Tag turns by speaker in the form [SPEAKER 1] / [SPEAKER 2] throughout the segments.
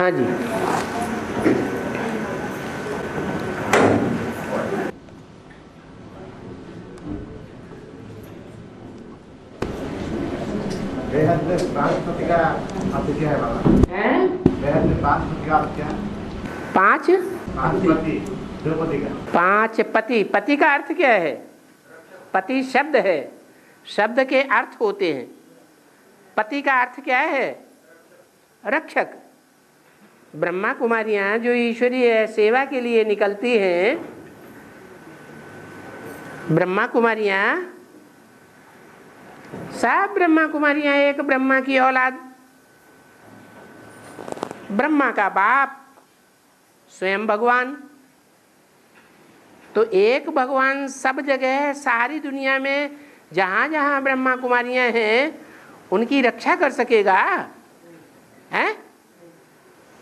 [SPEAKER 1] हाँ जी।
[SPEAKER 2] बेहद में बासमती का अर्थ क्या है बाबा? बेहद में बासमती का अर्थ क्या है?
[SPEAKER 1] पांच
[SPEAKER 2] पति, द्रौपदी का
[SPEAKER 1] पांच पति। पति का अर्थ क्या है? पति शब्द है, शब्द के अर्थ होते हैं। पति का अर्थ क्या है? रक्षक। ब्रह्मा कुमारियां जो ईश्वरीय सेवा के लिए निकलती हैं, ब्रह्मा कुमारियां, सब ब्रह्मा कुमारियां एक ब्रह्मा की औलाद, ब्रह्मा का बाप स्वयं भगवान। तो एक भगवान सब जगह है, सारी दुनिया में जहां जहां ब्रह्मा कुमारियां हैं उनकी रक्षा कर सकेगा? हैं?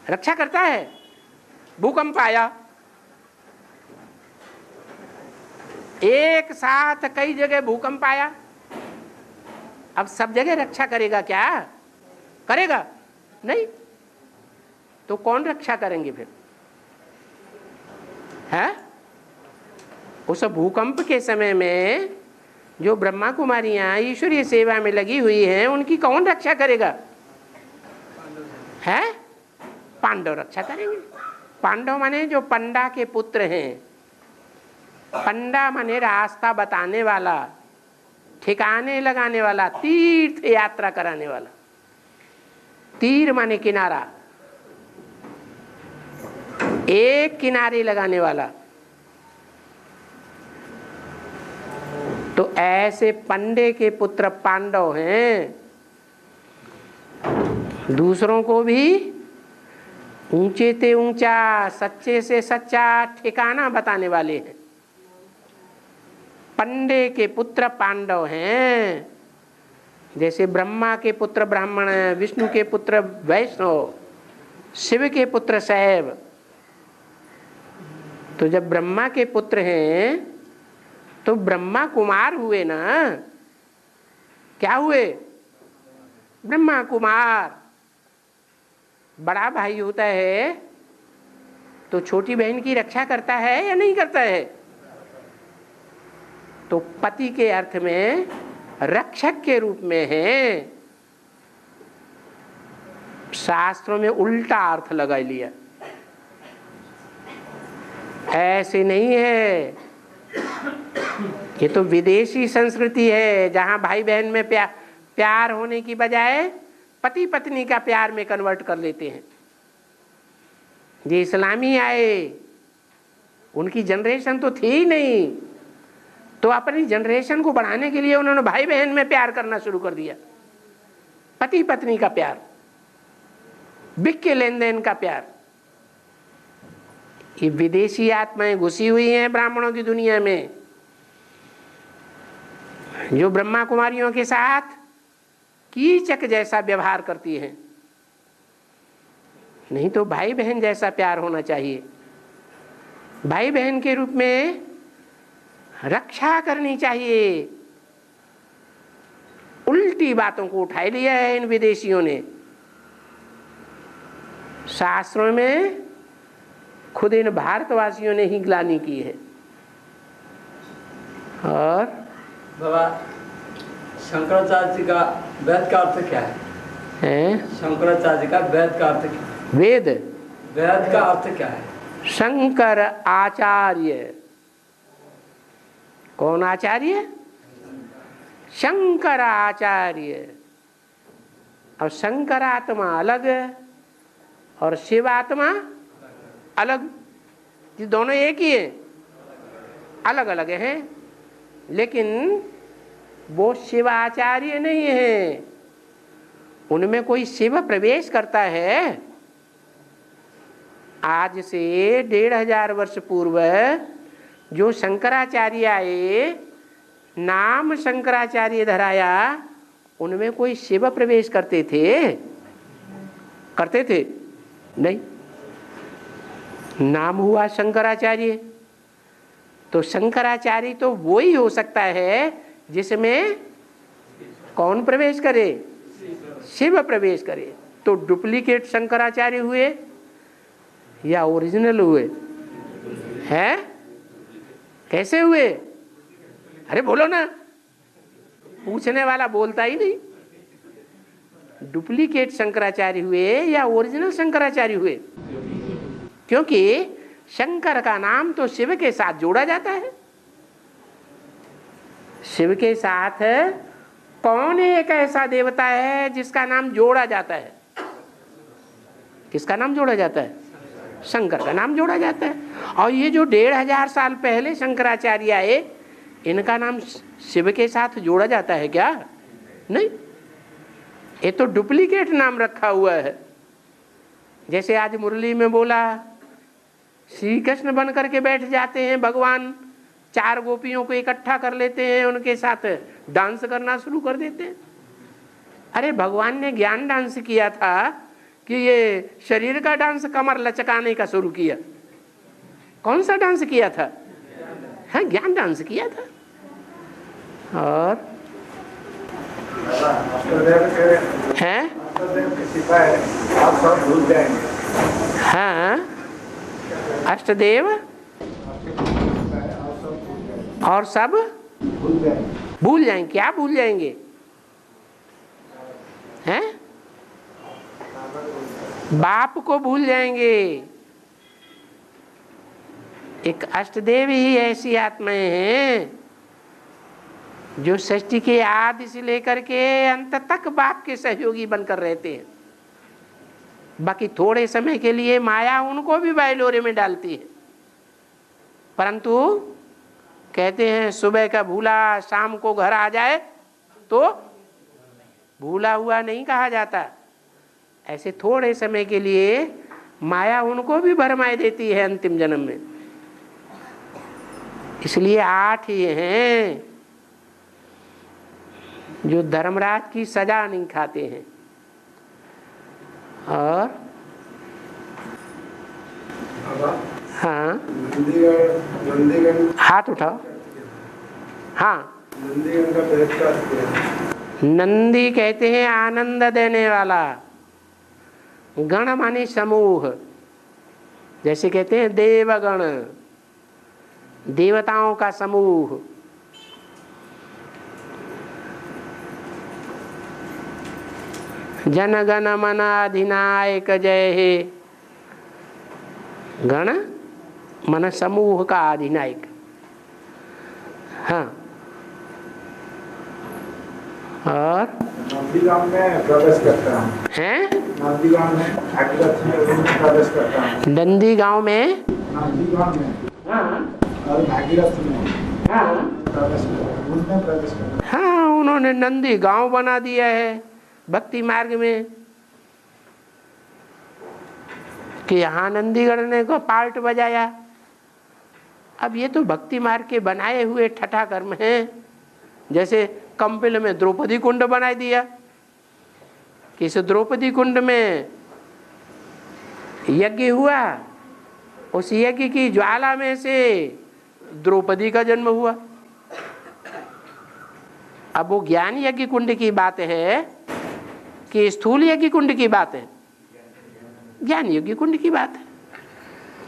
[SPEAKER 1] रक्षा करता है। भूकंप आया, एक साथ कई जगह भूकंप आया, अब सब जगह रक्षा करेगा क्या? करेगा नहीं। तो कौन रक्षा करेंगे फिर? है? उस भूकंप के समय में जो ब्रह्मा कुमारियां ईश्वरीय सेवा में लगी हुई हैं, उनकी कौन रक्षा करेगा? है? पांडव रक्षा करेंगे। पांडव माने जो पंडा के पुत्र हैं। पंडा माने रास्ता बताने वाला, ठिकाने लगाने वाला, तीर्थ यात्रा कराने वाला। तीर माने किनारा, एक किनारे लगाने वाला। तो ऐसे पंडे के पुत्र पांडव हैं, दूसरों को भी ऊंचे से ऊंचा, सच्चे से सच्चा ठिकाना बताने वाले हैं। पंडे के पुत्र पांडव हैं। जैसे ब्रह्मा के पुत्र ब्राह्मण, विष्णु के पुत्र वैष्णव, शिव के पुत्र शैव। तो जब ब्रह्मा के पुत्र हैं तो ब्रह्मा कुमार हुए ना। क्या हुए? ब्रह्मा कुमार। बड़ा भाई होता है तो छोटी बहन की रक्षा करता है या नहीं करता है? तो पति के अर्थ में रक्षक के रूप में है। शास्त्रों में उल्टा अर्थ लगा लिया। ऐसे नहीं है। ये तो विदेशी संस्कृति है, जहां भाई बहन में प्यार होने की बजाय पति पत्नी का प्यार में कन्वर्ट कर लेते हैं। ये इस्लामी आए, उनकी जनरेशन तो थी ही नहीं, तो अपनी जनरेशन को बढ़ाने के लिए उन्होंने भाई बहन में प्यार करना शुरू कर दिया। पति पत्नी का प्यार, बिक के लेन देन का प्यार। ये विदेशी आत्माएं घुसी हुई हैं ब्राह्मणों की दुनिया में, जो ब्रह्मा कुमारियों के साथ कीचक जैसा व्यवहार करती हैं। नहीं तो भाई बहन जैसा प्यार होना चाहिए। भाई बहन के रूप में रक्षा करनी चाहिए। उल्टी बातों को उठा लिया है इन विदेशियों ने। शास्त्रों में खुद इन भारतवासियों ने ही ग्लानि की है। और
[SPEAKER 3] बाबा, शंकराचार्य जी का वेद का अर्थ क्या है? शंकराचार्य जी का वेद का अर्थ क्या है? वेद का अर्थ क्या है?
[SPEAKER 1] शंकर आचार्य। कौन आचार्य? शंकर आचार्य। और शंकरात्मा अलग और शिवात्मा अलग। ये दोनों एक ही है, अलग अलग हैं। लेकिन वो शिवाचार्य नहीं है। उनमें कोई शिव प्रवेश करता है? आज से 1500 वर्ष पूर्व जो शंकराचार्य आए, नाम शंकराचार्य धराया, उनमें कोई शिव प्रवेश करते थे? करते थे? नहीं। नाम हुआ शंकराचार्य। तो शंकराचार्य तो वो ही हो सकता है जिसमें कौन प्रवेश करे? शिव प्रवेश करे। तो डुप्लीकेट शंकराचार्य हुए, या ओरिजिनल हुए? हैं? कैसे हुए? अरे बोलो ना। पूछने वाला बोलता ही नहीं। डुप्लीकेट शंकराचार्य हुए या ओरिजिनल शंकराचार्य हुए? क्योंकि शंकर का नाम तो शिव के साथ जोड़ा जाता है। शिव के साथ कौन एक ऐसा देवता है जिसका नाम जोड़ा जाता है? किसका नाम जोड़ा जाता है? शंकर का नाम जोड़ा जाता है। और ये जो 1500 साल पहले शंकराचार्य आए, इनका नाम शिव के साथ जोड़ा जाता है क्या? नहीं, ये तो डुप्लीकेट नाम रखा हुआ है। जैसे आज मुरली में बोला, श्री कृष्ण बन करके बैठ जाते हैं भगवान, 4 गोपियों को इकट्ठा कर लेते हैं, उनके साथ डांस करना शुरू कर देते हैं। अरे भगवान ने ज्ञान डांस किया था कि ये शरीर का डांस, कमर लचकाने का शुरू किया? कौन सा डांस किया था? हाँ, ज्ञान डांस किया था। और हैं?
[SPEAKER 2] आप सब भूल जाएंगे।
[SPEAKER 1] हाँ, अष्टदेव और सब भूल जाएंगे। क्या भूल जाएंगे? हैं? बाप को भूल जाएंगे। एक अष्टदेव ही ऐसी आत्माएं हैं जो सृष्टि के आदि से लेकर के अंत तक बाप के सहयोगी बनकर रहते हैं। बाकी थोड़े समय के लिए माया उनको भी बायलोरे में डालती है, परंतु कहते हैं सुबह का भूला शाम को घर आ जाए तो भूला हुआ नहीं कहा जाता। ऐसे थोड़े समय के लिए माया उनको भी भरमाए देती है अंतिम जन्म में। इसलिए 8 ही हैं जो धर्मराज की सजा नहीं खाते हैं। और हाँ, हाथ उठाओ। हाँ, नंदी कहते हैं आनंद देने वाला। गण माने समूह, जैसे कहते हैं देवगण, देवताओं का समूह। जन गण मन अधिनायक जय हे। गण मन समूह का अधिनायक। हाँ, और
[SPEAKER 2] नंदीगांव में प्रवेश करता हूँ।
[SPEAKER 1] हैं?
[SPEAKER 2] नंदीगांव में भागीरथ में प्रवेश करता हूँ।
[SPEAKER 1] नंदीगांव में?
[SPEAKER 2] नंदीगांव में।
[SPEAKER 1] हाँ।
[SPEAKER 2] और भागीरथ में।
[SPEAKER 1] हाँ।
[SPEAKER 2] प्रवेश करता, उनमें प्रवेश करता।
[SPEAKER 1] हाँ, उन्होंने नंदी गांव बना दिया है भक्ति मार्ग में कि यहाँ नंदीगढ़ ने को पार्ट बजाया। अब ये तो भक्ति मार्ग के बनाए हुए ठठा कर्म हैं। जैसे कंपिल में द्रौपदी कुंड बना दिया कि इस द्रौपदी कुंड में यज्ञ हुआ, उस यज्ञ की ज्वाला में से द्रौपदी का जन्म हुआ। अब वो ज्ञान यज्ञ कुंड की बात है कि स्थूल यज्ञ कुंड की बात है? ज्ञान यज्ञ कुंड की बात है।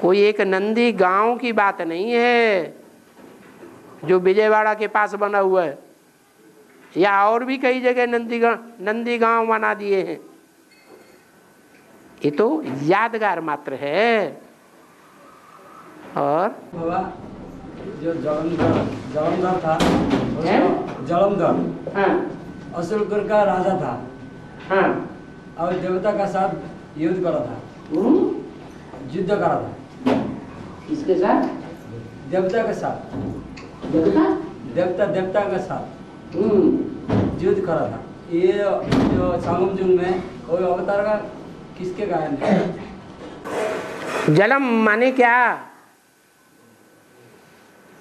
[SPEAKER 1] कोई एक नंदी गांव की बात नहीं है जो विजयवाड़ा के पास बना हुआ है, या और भी कई जगह नंदी गांव बना दिए हैं। ये तो यादगार मात्र है। और
[SPEAKER 3] बाबा जो जलंधर था, जलंधर
[SPEAKER 1] हाँ,
[SPEAKER 3] असुरगढ़ का राजा था।
[SPEAKER 1] हाँ,
[SPEAKER 3] और देवता का साथ युद्ध करा था, युद्ध करा था।
[SPEAKER 1] इसके साथ?
[SPEAKER 3] देवता के साथ, देवता के साथ युद्ध करा था। ये जो संगम युग में कोई अवतार का किसके गायन है?
[SPEAKER 1] जलम माने क्या?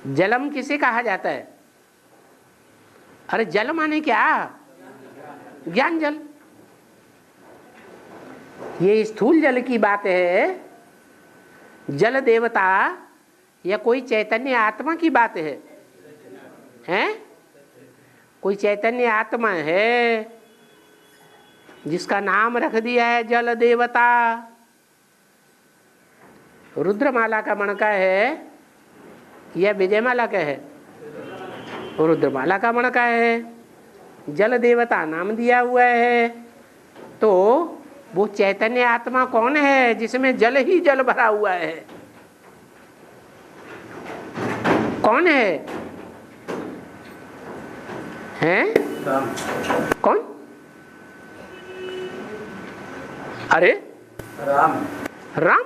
[SPEAKER 1] जलम किसे कहा जाता है? अरे जल माने क्या? ज्ञान जल। ये स्थूल जल की बात है। जल देवता या कोई चैतन्य आत्मा की बात है? हैं? कोई चैतन्य आत्मा है जिसका नाम रख दिया है जल देवता। रुद्रमाला का मणका है या विजयमाला का है? रुद्रमाला का मणका है। जल देवता नाम दिया हुआ है, तो वो चैतन्य आत्मा कौन है जिसमें जल ही जल भरा हुआ है? कौन है? हैं? कौन? अरे
[SPEAKER 3] राम।
[SPEAKER 1] राम।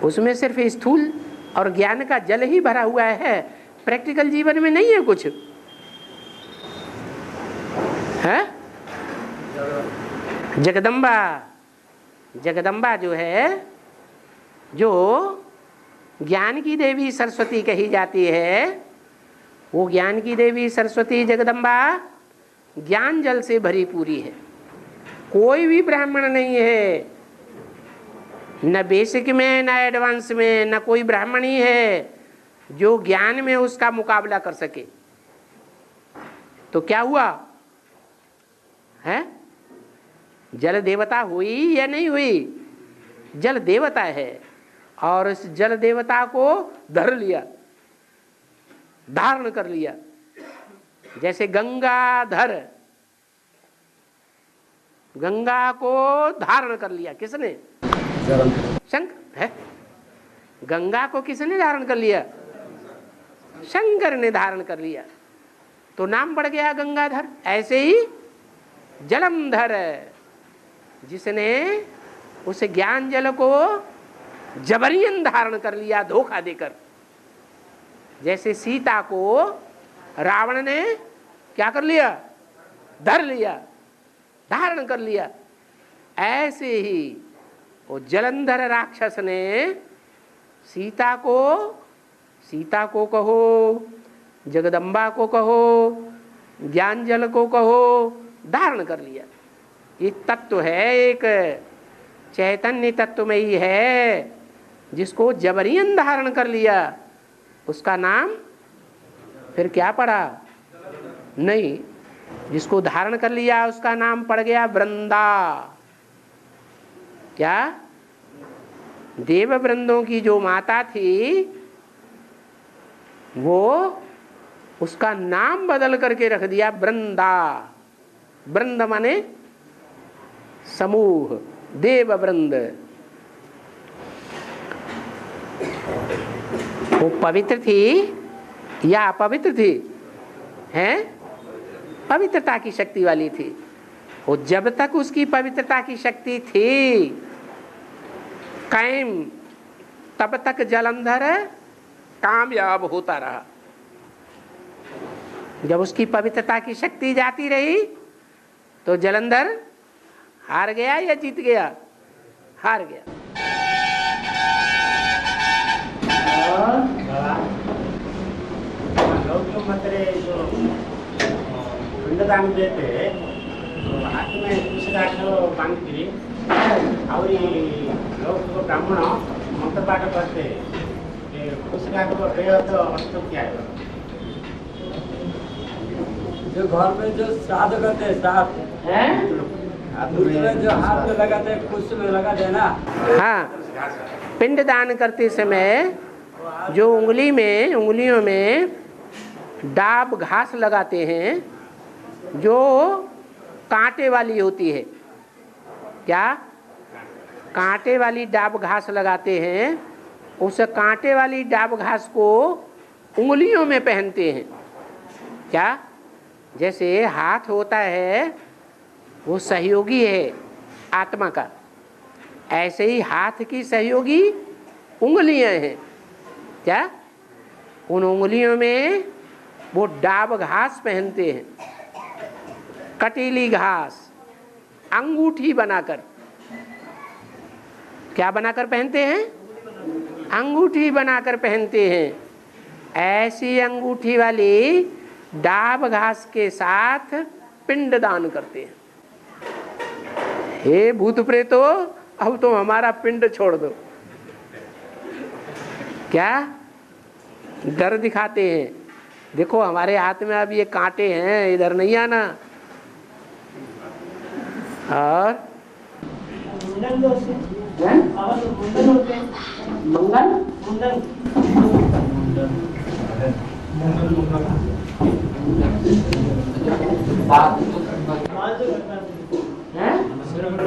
[SPEAKER 1] उसमें सिर्फ स्थूल और ज्ञान का जल ही भरा हुआ है, प्रैक्टिकल जीवन में नहीं है कुछ है। जगदम्बा, जगदम्बा जो है, जो ज्ञान की देवी सरस्वती कही जाती है, वो ज्ञान की देवी सरस्वती जगदम्बा ज्ञान जल से भरी पूरी है। कोई भी ब्राह्मण नहीं है, न बेसिक में न एडवांस में, न कोई ब्राह्मणी है जो ज्ञान में उसका मुकाबला कर सके। तो क्या हुआ है? जल देवता हुई या नहीं हुई? जल देवता है, और इस जल देवता को धर लिया, धारण कर लिया। जैसे गंगाधर, गंगा को धारण कर लिया किसने? शंकर है। गंगा को किसने धारण कर लिया? शंकर ने धारण कर लिया, तो नाम पड़ गया गंगाधर। ऐसे ही जलंधर, जिसने उस ज्ञान जल को जबरियन धारण कर लिया धोखा देकर। जैसे सीता को रावण ने क्या कर लिया? धर लिया, धारण कर लिया। ऐसे ही वो जलंधर राक्षस ने सीता को कहो, जगदम्बा को कहो, ज्ञान जल को कहो, धारण कर लिया। ये तत्व है, एक चैतन्य तत्व में ही है, जिसको जबरियन धारण कर लिया। उसका नाम फिर क्या पड़ा? नहीं, जिसको धारण कर लिया उसका नाम पड़ गया वृंदा। क्या? देव वृंदों की जो माता थी, वो उसका नाम बदल करके रख दिया वृंदा। वृंद माने समूह, देव वृंद। वो पवित्र थी या अपवित्र थी? हैं? पवित्रता की शक्ति वाली थी। वो जब तक उसकी पवित्रता की शक्ति थी कायम, तब तक जलंधर कामयाब होता रहा। जब उसकी पवित्रता की शक्ति जाती रही तो जलंधर हार गया या जीत गया? हार गया।
[SPEAKER 2] लोग जो पिंडदान देते हाथ में कुछ बांधती और लोग ब्राह्मण मंत्र पाठ करते कुछ तो क्या है?
[SPEAKER 3] जो घर में जो श्राद्ध करते हैं, श्राद्ध जो हाथ में लगाते हैं, कुछ में लगाते हैं ना।
[SPEAKER 1] हाँ, पिंडदान करते समय जो उंगलियों में डाब घास लगाते हैं, जो कांटे वाली होती है। क्या? कांटे वाली डाब घास लगाते हैं। उस कांटे वाली डाब घास को उंगलियों में पहनते हैं। क्या? जैसे हाथ होता है वो सहयोगी है आत्मा का, ऐसे ही हाथ की सहयोगी उंगलियां हैं। क्या? उन उंगलियों में वो डाब घास पहनते हैं, कटीली घास, अंगूठी बनाकर। क्या बनाकर पहनते हैं? अंगूठी बनाकर पहनते हैं। ऐसी अंगूठी वाली डाब घास के साथ पिंड दान करते हैं। हे भूत प्रेतो, अब तो हमारा पिंड छोड़ दो। क्या? डर दिखाते हैं, देखो हमारे हाथ में अब ये कांटे हैं, इधर नहीं आना। और मंगल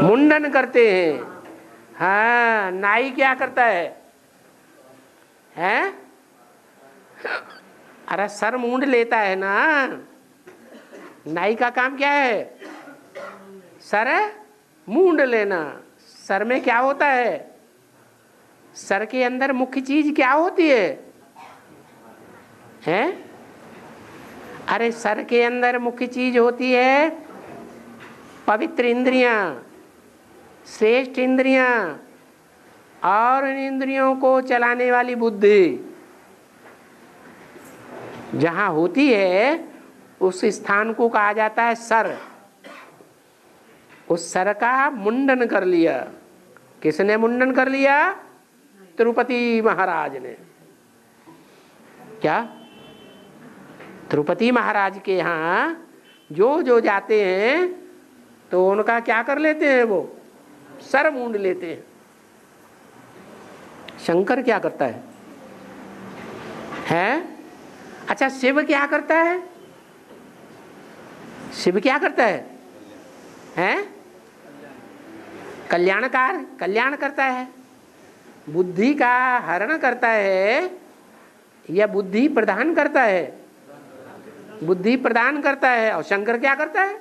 [SPEAKER 1] मुंडन करते हैं। हाँ, नाई क्या करता है? हैं? अरे सर मूंड लेता है ना। नाई का काम क्या है? सर मूंड लेना। सर में क्या होता है? सर के अंदर मुख्य चीज क्या होती है? हैं? अरे सर के अंदर मुख्य चीज होती है पवित्र इंद्रियां, श्रेष्ठ इंद्रियां और इन इंद्रियों को चलाने वाली बुद्धि जहां होती है उस स्थान को कहा जाता है सर। उस सर का मुंडन कर लिया। किसने मुंडन कर लिया? तिरुपति महाराज ने। क्या? तिरुपति महाराज के यहाँ जो जाते हैं तो उनका क्या कर लेते हैं? वो सर मूंड लेते हैं। शंकर क्या करता है? हैं? अच्छा, शिव क्या करता है? शिव क्या करता है? हैं? कल्याण करता है। बुद्धि का हरण करता है या बुद्धि प्रदान करता है? बुद्धि प्रदान करता है। और शंकर क्या करता है?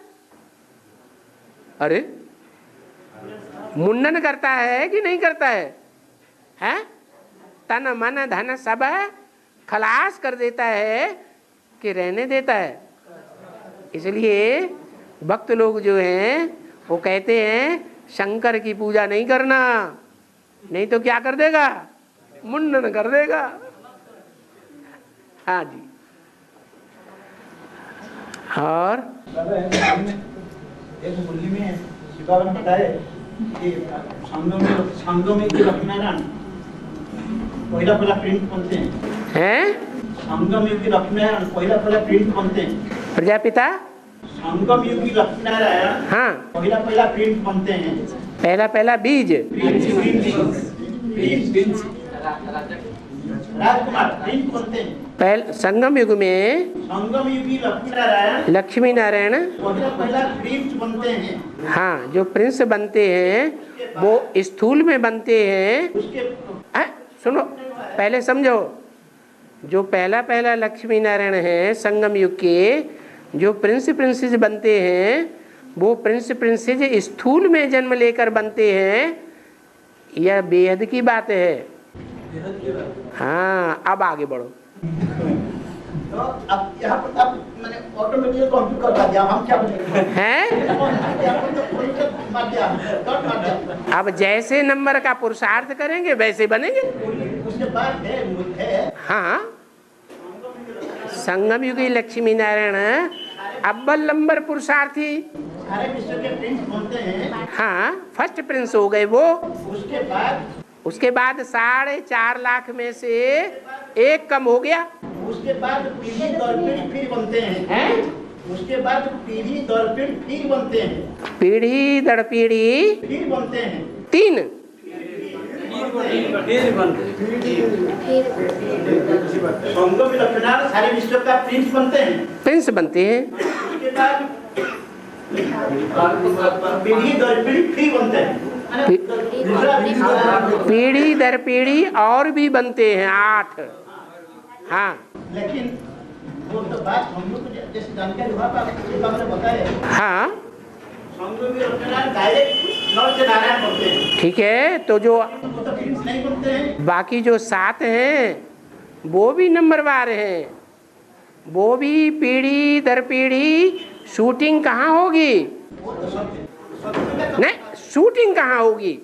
[SPEAKER 1] अरे मुंडन करता है कि नहीं करता है? हैं? तन मन धन सब खलास कर देता है कि रहने देता है? इसलिए भक्त लोग जो हैं वो कहते हैं शंकर की पूजा नहीं करना, नहीं तो क्या कर देगा? मुंडन कर देगा। हाँ जी। और
[SPEAKER 2] एक मुरली में शिवावन बताए कि संगम में की लक्ष्मीनारायण पहला प्रिंट बनते हैं। संगम युग की लक्ष्मीनारायण पहला प्रिंट बनते हैं।
[SPEAKER 1] प्रजापिता
[SPEAKER 2] संगम युग की लक्ष्मीनारायण
[SPEAKER 1] हाँ
[SPEAKER 2] पहला प्रिंट बनते हैं।
[SPEAKER 1] पहला बीज
[SPEAKER 2] राजकुमार प्रिंट बनते हैं।
[SPEAKER 1] संगम युग में
[SPEAKER 2] संगम युग की
[SPEAKER 1] लक्ष्मी नारायण
[SPEAKER 2] पहला प्रिंस बनते हैं।
[SPEAKER 1] हाँ, जो प्रिंस बनते हैं वो स्थूल में बनते हैं। सुनो, पहले समझो। जो पहला लक्ष्मी नारायण है संगम युग के, जो प्रिंसेस बनते हैं वो प्रिंसेस स्थूल में जन्म लेकर बनते हैं। यह बेहद की बात है। हाँ, अब आगे बढ़ो।
[SPEAKER 2] तो अब यहाँ पर अब मैंने ऑटोमेटिक कंप्यूटर करवा दिया। हम क्या
[SPEAKER 1] हैं? अब जैसे नंबर का पुरुषार्थ करेंगे वैसे बनेंगे।
[SPEAKER 2] उसके बाद है
[SPEAKER 1] हाँ, संगम युगी लक्ष्मी नारायण अव्वल नंबर पुरुषार्थी।
[SPEAKER 2] सारे विश्व के प्रिंस बनते हैं।
[SPEAKER 1] हाँ, फर्स्ट प्रिंस हो गए वो।
[SPEAKER 2] उसके बाद
[SPEAKER 1] 4.5 लाख में से एक कम हो गया।
[SPEAKER 2] उसके बाद पीढ़ी दर पीढ़ी फिर बनते हैं। उसके बाद पीढ़ी दर पीढ़ी फिर बनते हैं।
[SPEAKER 1] पीढ़ी दर पीढ़ी
[SPEAKER 2] फिर बनते हैं।
[SPEAKER 1] 3
[SPEAKER 2] संगम लक्ष्मीनारायण सारे विश्व का प्रिंस बनते हैं।
[SPEAKER 1] प्रिंस बनते हैं।
[SPEAKER 2] उसके बाद पीढ़ी दर पीढ़ी फिर बनते हैं।
[SPEAKER 1] पीढ़ी दर पीढ़ी और भी बनते हैं 8। हाँ,
[SPEAKER 2] लेकिन वो तो बात हम लोग को जैसे जानकारी हुआ आपने बताया।
[SPEAKER 1] हाँ,
[SPEAKER 2] संगम लक्ष्मीनारायण डायरेक्ट नर से नारायण बनते हैं।
[SPEAKER 1] ठीक है। तो जो
[SPEAKER 2] तो प्रिंस नहीं बनते हैं।
[SPEAKER 1] बाकी जो 7 हैं वो भी नंबरवार हैं। वो भी पीढ़ी दर पीढ़ी। शूटिंग कहाँ होगी? नहीं, शूटिंग कहाँ होगी?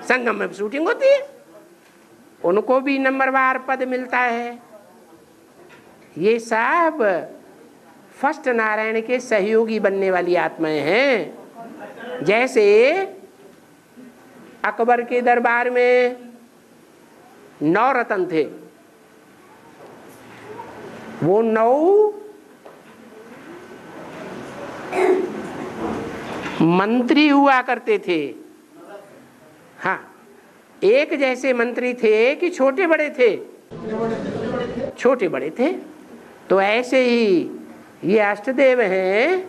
[SPEAKER 1] संगम में शूटिंग होती है। उनको भी नंबरवार पद मिलता है। ये सब फर्स्ट नारायण के सहयोगी बनने वाली आत्माएं हैं। जैसे अकबर के दरबार में 9 रत्न थे। वो 9 मंत्री हुआ करते थे। हाँ, एक जैसे मंत्री थे कि छोटे बड़े थे? छोटे बड़े थे। तो ऐसे ही ये अष्टदेव हैं,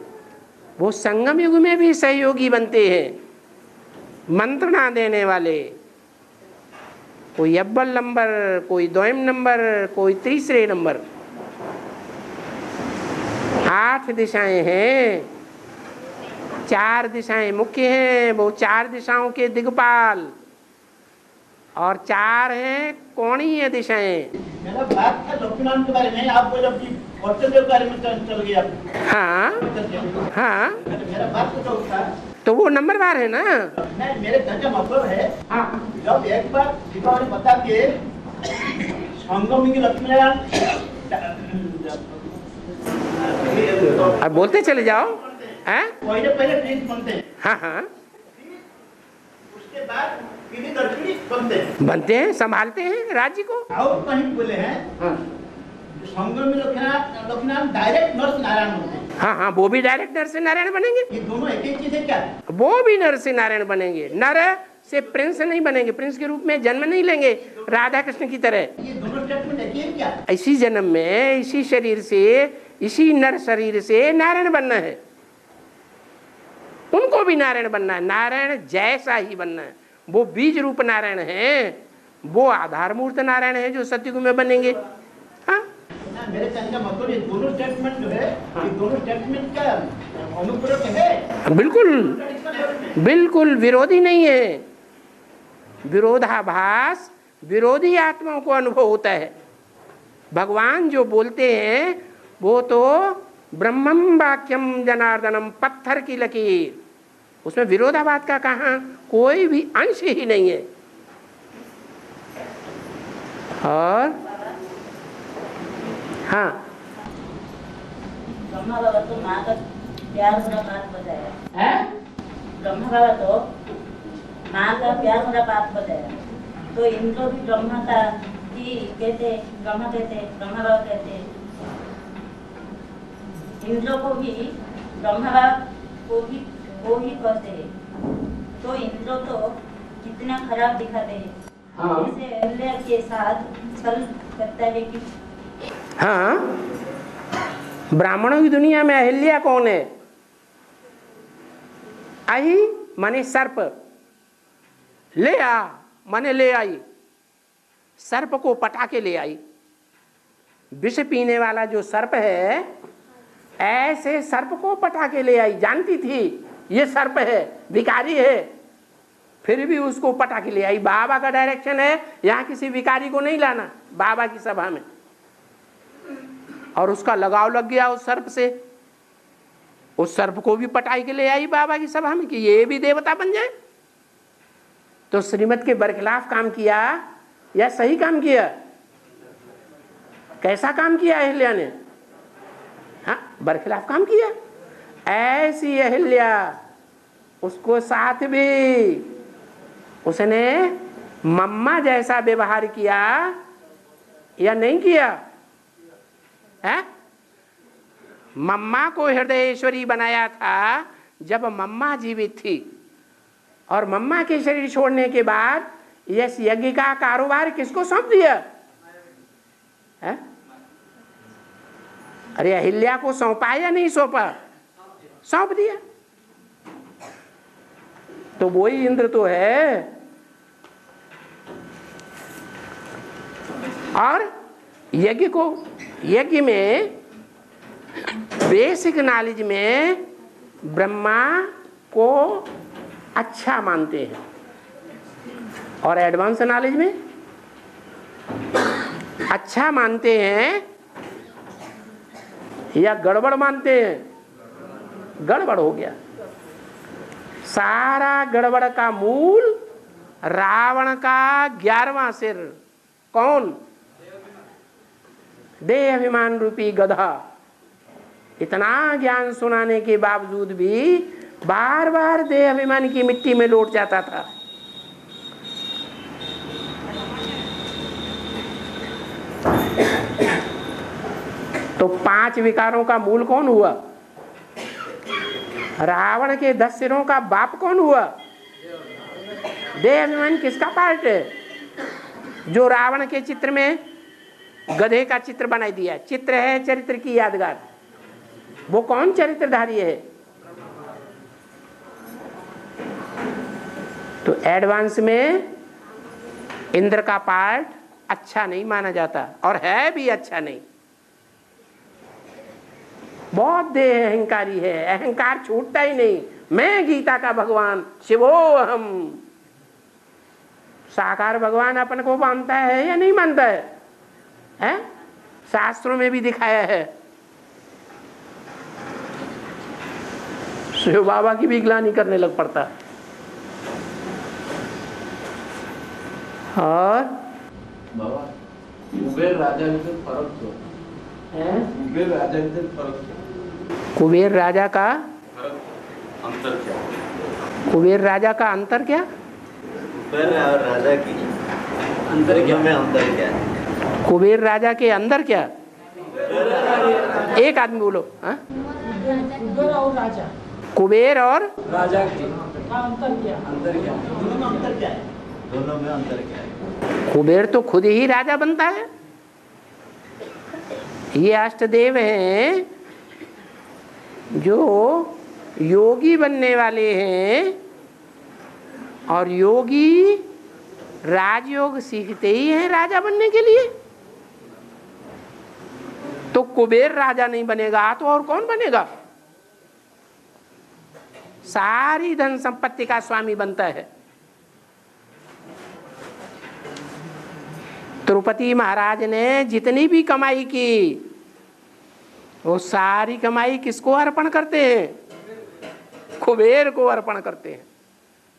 [SPEAKER 1] वो संगम युग में भी सहयोगी बनते हैं, मंत्रणा देने वाले। कोई अव्वल नंबर, कोई द्वयम नंबर, कोई तीसरे नंबर। 8 दिशाएं हैं, 4 दिशाएं मुख्य हैं, वो 4 दिशाओं के दिग्पाल, और 4 हैं कोणीय दिशाएं।
[SPEAKER 2] मेरा बात था लक्ष्मण के बारे में, आप बोले कि अष्टदेव के बारे में चल गया। हाँ
[SPEAKER 1] हाँ,
[SPEAKER 2] मेरा बात तो था,
[SPEAKER 1] तो वो नंबरवार है ना।
[SPEAKER 2] नहीं, मेरे कहने का मतलब है, हाँ, जब एक बार दीपावली बता के संगम की लक्ष्मीनारायण,
[SPEAKER 1] अब बोलते चले जाओ।
[SPEAKER 2] पहले प्रिंस बनते हैं।
[SPEAKER 1] हाँ हाँ,
[SPEAKER 2] उसके बाद पीढ़ी दर पीढ़ी
[SPEAKER 1] बनते हैं, संभालते हैं राज्य को।
[SPEAKER 2] और कहीं बोले हैं, हाँ, संगम में लक्ष्मीनारायण डायरेक्ट नरसिंह नारायण बनते हैं।
[SPEAKER 1] हाँ हाँ, वो भी डायरेक्ट नरसिंह नारायण बनेंगे।
[SPEAKER 2] ये दोनों एक ही चीज है क्या?
[SPEAKER 1] वो भी नरसिंह नारायण बनेंगे। नर से प्रिंस नहीं बनेंगे, प्रिंस के रूप में जन्म नहीं लेंगे राधा कृष्ण की तरह।
[SPEAKER 2] ये दोनों स्टेटमेंट एक ही है क्या?
[SPEAKER 1] इसी जन्म में, इसी शरीर से, इसी नर शरीर से नारायण बनना है। उनको भी नारायण बनना है, नारायण जैसा ही बनना है। वो बीज रूप नारायण है, वो आधार मूर्त नारायण है जो सतयुग में बनेंगे। हाँ,
[SPEAKER 2] मेरे कहने का मतलब ये दोनों स्टेटमेंट जो है, ये दोनों स्टेटमेंट का अनुपूरक है। बिल्कुल
[SPEAKER 1] बिल्कुल विरोधी नहीं है। विरोधाभास विरोधी आत्माओं को अनुभव होता है। भगवान जो बोलते हैं वो तो ब्रह्मम वाक्यम जनार्दनम, पत्थर की लकीर, उसमें विरोधाभास का कहाँ कोई भी अंश ही नहीं है। और हाँ,
[SPEAKER 4] ब्रह्मा बाबा तो माँ का प्यार भरा बात बताया। ब्रह्मा बाबा तो माँ का प्यार भरा बात बताया, तो इंद्र भी ब्रह्मा का ही कहते, ब्रह्मा बाबा कहते, इंद्र को भी ब्रह्मा बाबा को भी वो ही कहते हैं। तो इंद्र तो कितना खराब दिखाते हैं। हाँ। जैसे अहल्या के साथ छल करता है कि
[SPEAKER 1] हाँ, ब्राह्मणों की दुनिया में अहिल्या कौन है? आई माने सर्प, ले आ माने ले आई, सर्प को पटा के ले आई। विष पीने वाला जो सर्प है, ऐसे सर्प को पटा के ले आई। जानती थी ये सर्प है, भिखारी है, फिर भी उसको पटा के ले आई। बाबा का डायरेक्शन है, यहाँ किसी भिखारी को नहीं लाना बाबा की सभा में। और उसका लगाव लग गया उस सर्प से, उस सर्प को भी पटाई के ले आई बाबा की सभा में कि ये भी देवता बन जाए। तो श्रीमत के बरखिलाफ काम किया या सही काम किया? कैसा काम किया अहिल्या ने? हाँ, बरखिलाफ काम किया। ऐसी अहिल्या, उसको साथ भी उसने मम्मा जैसा व्यवहार किया या नहीं किया है? मम्मा को हृदयेश्वरी बनाया था जब मम्मा जीवित थी, और मम्मा के शरीर छोड़ने के बाद यश यज्ञ का कारोबार किसको सौंप दिया है? अरे अहिल्या को सौंपा या नहीं सौंपा? सौंप दिया। तो वही इंद्र तो है। और यज्ञ में बेसिक नॉलेज में ब्रह्मा को अच्छा मानते हैं, और एडवांस नॉलेज में अच्छा मानते हैं या गड़बड़ मानते हैं? गड़बड़ हो गया। सारा गड़बड़ का मूल रावण का 11वां सिर कौन? देह अभिमान रूपी गधा। इतना ज्ञान सुनाने के बावजूद भी बार बार देह अभिमान की मिट्टी में लौट जाता था। तो 5 विकारों का मूल कौन हुआ? रावण के 10 सिरों का बाप कौन हुआ? देह अभिमान किसका पार्ट है? जो रावण के चित्र में गधे का चित्र बनाई दिया, चित्र है चरित्र की यादगार, वो कौन चरित्रधारी है? तो एडवांस में इंद्र का पार्ट अच्छा नहीं माना जाता, और है भी अच्छा नहीं। बहुत देह अहंकारी है, अहंकार छूटता ही नहीं। मैं गीता का भगवान शिवोहम। साकार भगवान अपन को मानता है या नहीं मानता है? हैं? शास्त्रों में भी दिखाया है। शिव बाबा की भी ग्लानि करने लग पड़ता। और
[SPEAKER 3] बाबा कुबेर राजा के फर्क तो है, कुबेर राजा के फर्क,
[SPEAKER 1] कुबेर राजा का
[SPEAKER 3] अंतर क्या?
[SPEAKER 1] कुबेर राजा का अंतर क्या?
[SPEAKER 3] कुबेर और राजा की अंतर क्या में अंतर क्या है?
[SPEAKER 1] कुबेर राजा के अंदर क्या? एक आदमी बोलो। हाँ?
[SPEAKER 2] कुबेर और राजा,
[SPEAKER 1] कुबेर और
[SPEAKER 3] राजा की
[SPEAKER 2] अंतर क्या?
[SPEAKER 3] अंतर क्या?
[SPEAKER 2] दोनों में अंतर क्या है?
[SPEAKER 3] दोनों में अंतर क्या है?
[SPEAKER 1] कुबेर तो खुद ही राजा बनता है। ये अष्टदेव हैं जो योगी बनने वाले हैं, और योगी राजयोग सीखते ही हैं राजा बनने के लिए। तो कुबेर राजा नहीं बनेगा तो और कौन बनेगा? सारी धन संपत्ति का स्वामी बनता है। तिरुपति महाराज ने जितनी भी कमाई की, वो सारी कमाई किसको अर्पण करते हैं? कुबेर को अर्पण करते हैं।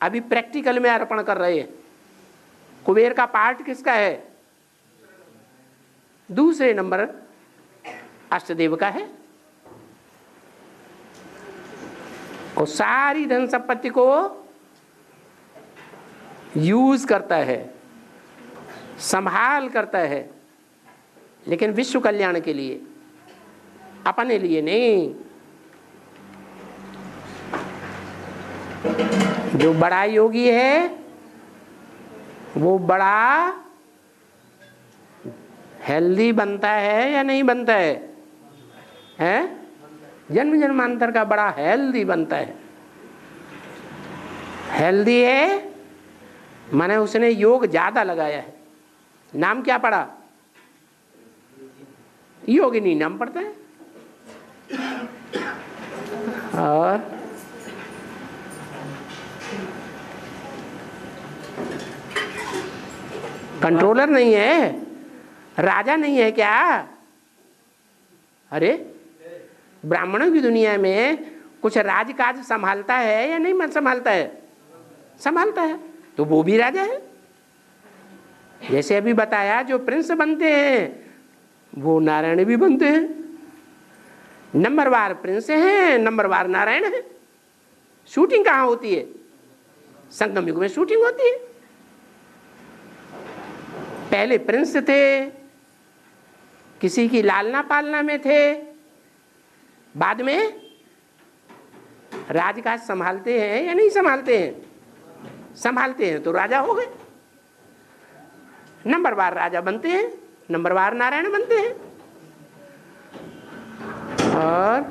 [SPEAKER 1] अभी प्रैक्टिकल में अर्पण कर रहे हैं। कुबेर का पार्ट किसका है? दूसरे नंबर अष्टदेव का है। और सारी धन संपत्ति को यूज करता है, संभाल करता है, लेकिन विश्व कल्याण के लिए, अपने लिए नहीं। जो बड़ा योगी है वो बड़ा हेल्दी बनता है या नहीं बनता है? हैं? जन्म जन्मांतर का बड़ा हेल्दी बनता है। हेल्दी है माने उसने योग ज्यादा लगाया है। नाम क्या पड़ा? योगिनी नाम पड़ता है। और कंट्रोलर नहीं है, राजा नहीं है क्या? अरे ब्राह्मणों की दुनिया में कुछ राजकाज संभालता है या नहीं संभालता है? संभालता है, तो वो भी राजा है। जैसे अभी बताया, जो प्रिंस बनते हैं वो नारायण भी बनते हैं। नंबरवार प्रिंस हैं, नंबरवार नारायण है। शूटिंग कहाँ होती है? संगम युग में शूटिंग होती है। पहले प्रिंस थे, किसी की लालना पालना में थे, बाद में राजकाज संभालते हैं या नहीं संभालते हैं? संभालते हैं तो राजा हो गए। नंबरवार राजा बनते हैं, नंबरवार नारायण बनते हैं। और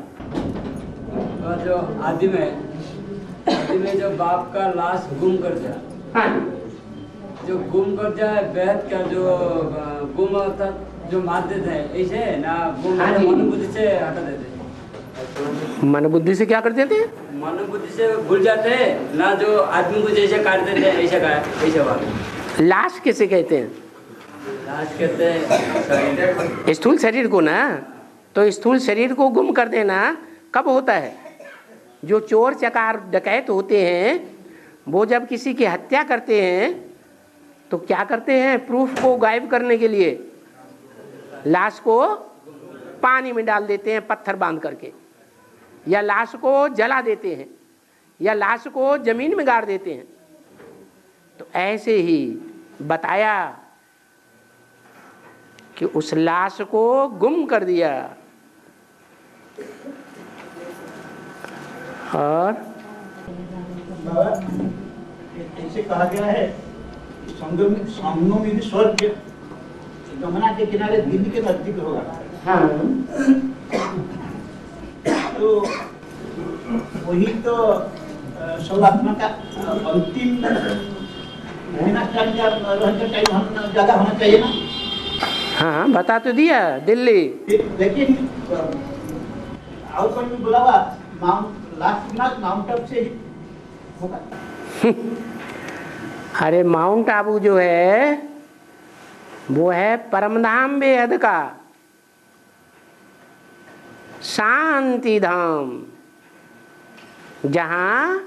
[SPEAKER 3] जो आदि में जो बाप का लाश गुम कर जाए,
[SPEAKER 1] हाँ,
[SPEAKER 3] जो गुम कर जाए, वैद का जो गुम होता जो मार देते हैं, ऐसे है ना? गुम
[SPEAKER 1] हाँ जी।
[SPEAKER 3] मन बुद्धि से हटा देते हैं।
[SPEAKER 1] मन बुद्धि से क्या कर देते हैं?
[SPEAKER 3] मन बुद्धि से भूल जाते हैं ना, जो आदमी को जैसे काट देते हैं ऐसा का ऐसा बात।
[SPEAKER 1] लाश किसे कहते हैं?
[SPEAKER 3] लाश कहते हैं
[SPEAKER 1] स्थूल शरीर को ना। तो स्थूल शरीर को गुम कर देना कब होता है? जो चोर चकार डकैत होते हैं वो जब किसी की हत्या करते हैं तो क्या करते हैं? प्रूफ को गायब करने के लिए लाश को पानी में डाल देते हैं, पत्थर बांध करके, या लाश को जला देते हैं, या लाश को जमीन में गाड़ देते हैं। तो ऐसे ही बताया कि उस लाश को गुम कर दिया। और
[SPEAKER 2] ऐसे कहा गया है कि संगम स्वर्ग यमुना के किनारे दिल्ली के नजदीक होगा।
[SPEAKER 1] हाँ।
[SPEAKER 2] तो वही तो सब आत्मा का अंतिम जगह होना चाहिए ना।
[SPEAKER 1] हाँ, बता तो दिया दिल्ली।
[SPEAKER 2] लेकिन और कोई भी बुलावा माउंट आबू से ही होगा।
[SPEAKER 1] अरे माउंट आबू जो है वो है परमधाम बेहद का शांति धाम, जहां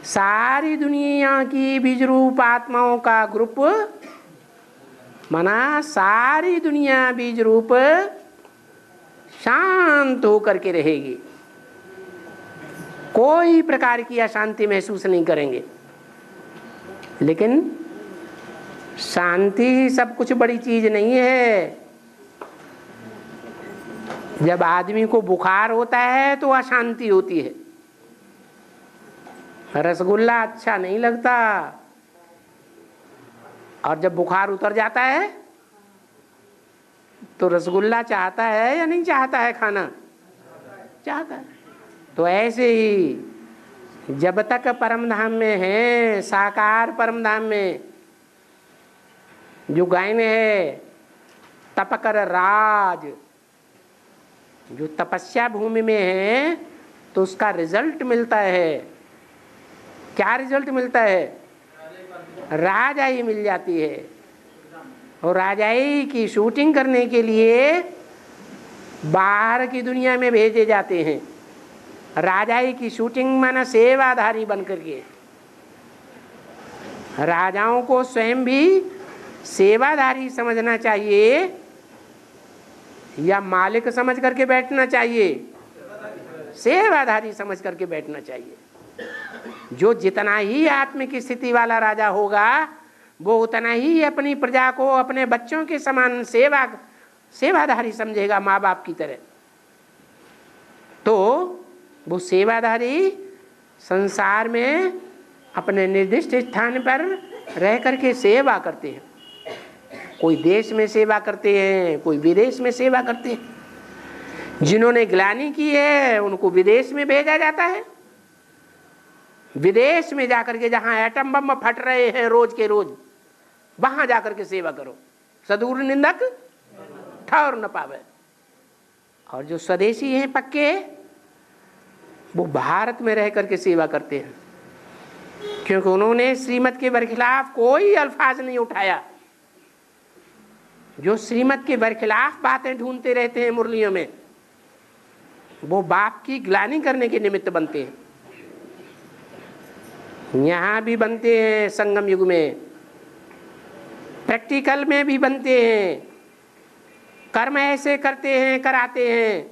[SPEAKER 1] सारी दुनिया की बीज रूप आत्माओं का ग्रुप, माना सारी दुनिया बीज रूप शांत होकर के रहेगी, कोई प्रकार की अशांति महसूस नहीं करेंगे। लेकिन शांति ही सब कुछ बड़ी चीज नहीं है। जब आदमी को बुखार होता है तो अशांति होती है। रसगुल्ला अच्छा नहीं लगता, और जब बुखार उतर जाता है तो रसगुल्ला चाहता है या नहीं चाहता है खाना? चाहता है। तो ऐसे ही जब तक परमधाम में है, साकार परमधाम में जो गायन है तपकर राज, जो तपस्या भूमि में है तो उसका रिजल्ट मिलता है। क्या रिजल्ट मिलता है? राजाई मिल जाती है। और राजाई की शूटिंग करने के लिए बाहर की दुनिया में भेजे जाते हैं। राजाई की शूटिंग माना सेवाधारी बन करके। राजाओं को स्वयं भी सेवाधारी समझना चाहिए या मालिक समझ करके बैठना चाहिए? सेवाधारी समझ करके बैठना चाहिए। जो जितना ही आत्मिक स्थिति वाला राजा होगा वो उतना ही अपनी प्रजा को अपने बच्चों के समान सेवाधारी समझेगा, माँ बाप की तरह। तो वो सेवाधारी संसार में अपने निर्दिष्ट स्थान पर रह करके सेवा करते हैं। कोई देश में सेवा करते हैं, कोई विदेश में सेवा करते हैं। जिन्होंने ग्लानि की है उनको विदेश में भेजा जाता है। विदेश में जाकर के जहां एटम बम फट रहे हैं रोज के रोज, वहां जाकर के सेवा करो। सदूर निंदक ठौर न पावे। और जो स्वदेशी हैं पक्के, वो भारत में रह करके सेवा करते हैं, क्योंकि उन्होंने श्रीमत के बरखिलाफ कोई अल्फाज नहीं उठाया। जो श्रीमत के बरखिलाफ बातें ढूंढते रहते हैं मुरलियों में, वो बाप की ग्लानि करने के निमित्त बनते हैं। यहाँ भी बनते हैं, संगम युग में प्रैक्टिकल में भी बनते हैं। कर्म ऐसे करते हैं, कराते हैं,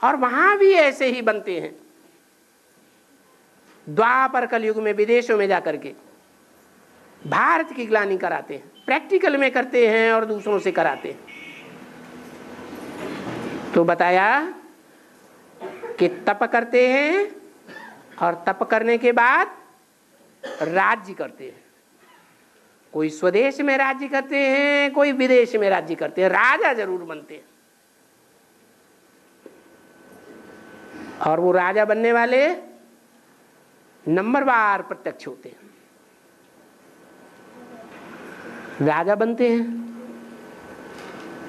[SPEAKER 1] और वहाँ भी ऐसे ही बनते हैं। द्वापर कलयुग में विदेशों में जाकर के भारत की ग्लानि कराते हैं, प्रैक्टिकल में करते हैं और दूसरों से कराते हैं। तो बताया कि तप करते हैं और तप करने के बाद राज्य करते हैं। कोई स्वदेश में राज्य करते हैं, कोई विदेश में राज्य करते हैं। राजा जरूर बनते हैं। और वो राजा बनने वाले नंबरवार प्रत्यक्ष होते हैं। राजा बनते हैं।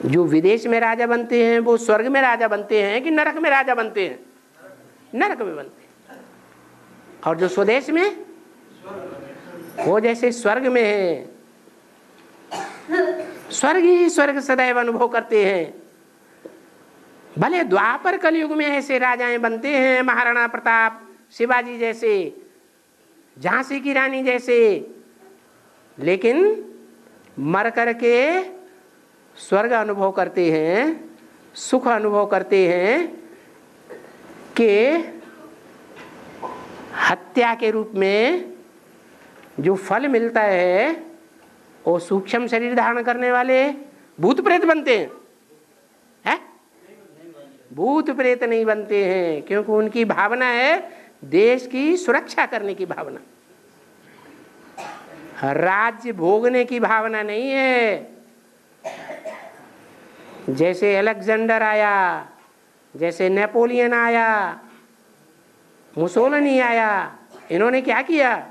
[SPEAKER 1] जो विदेश में राजा बनते हैं वो स्वर्ग में राजा बनते हैं कि नरक में राजा बनते हैं? नरक में बनते हैं। और जो स्वदेश में, वो जैसे स्वर्ग में है, स्वर्ग ही स्वर्ग सदैव अनुभव करते हैं। भले द्वापर कलयुग में ऐसे राजाएं बनते हैं, महाराणा प्रताप, शिवाजी जैसे, झांसी की रानी जैसे, लेकिन मर करके स्वर्ग अनुभव करते हैं, सुख अनुभव करते हैं कि हत्या के रूप में जो फल मिलता है वो सूक्ष्म शरीर धारण करने वाले भूत प्रेत बनते हैं। है? भूत प्रेत नहीं बनते हैं, क्योंकि उनकी भावना है देश की सुरक्षा करने की भावना। राज्य भोगने की भावना नहीं है। जैसे अलेक्जेंडर आया, जैसे नेपोलियन आया, मुसोलिनी आया, इन्होंने क्या किया?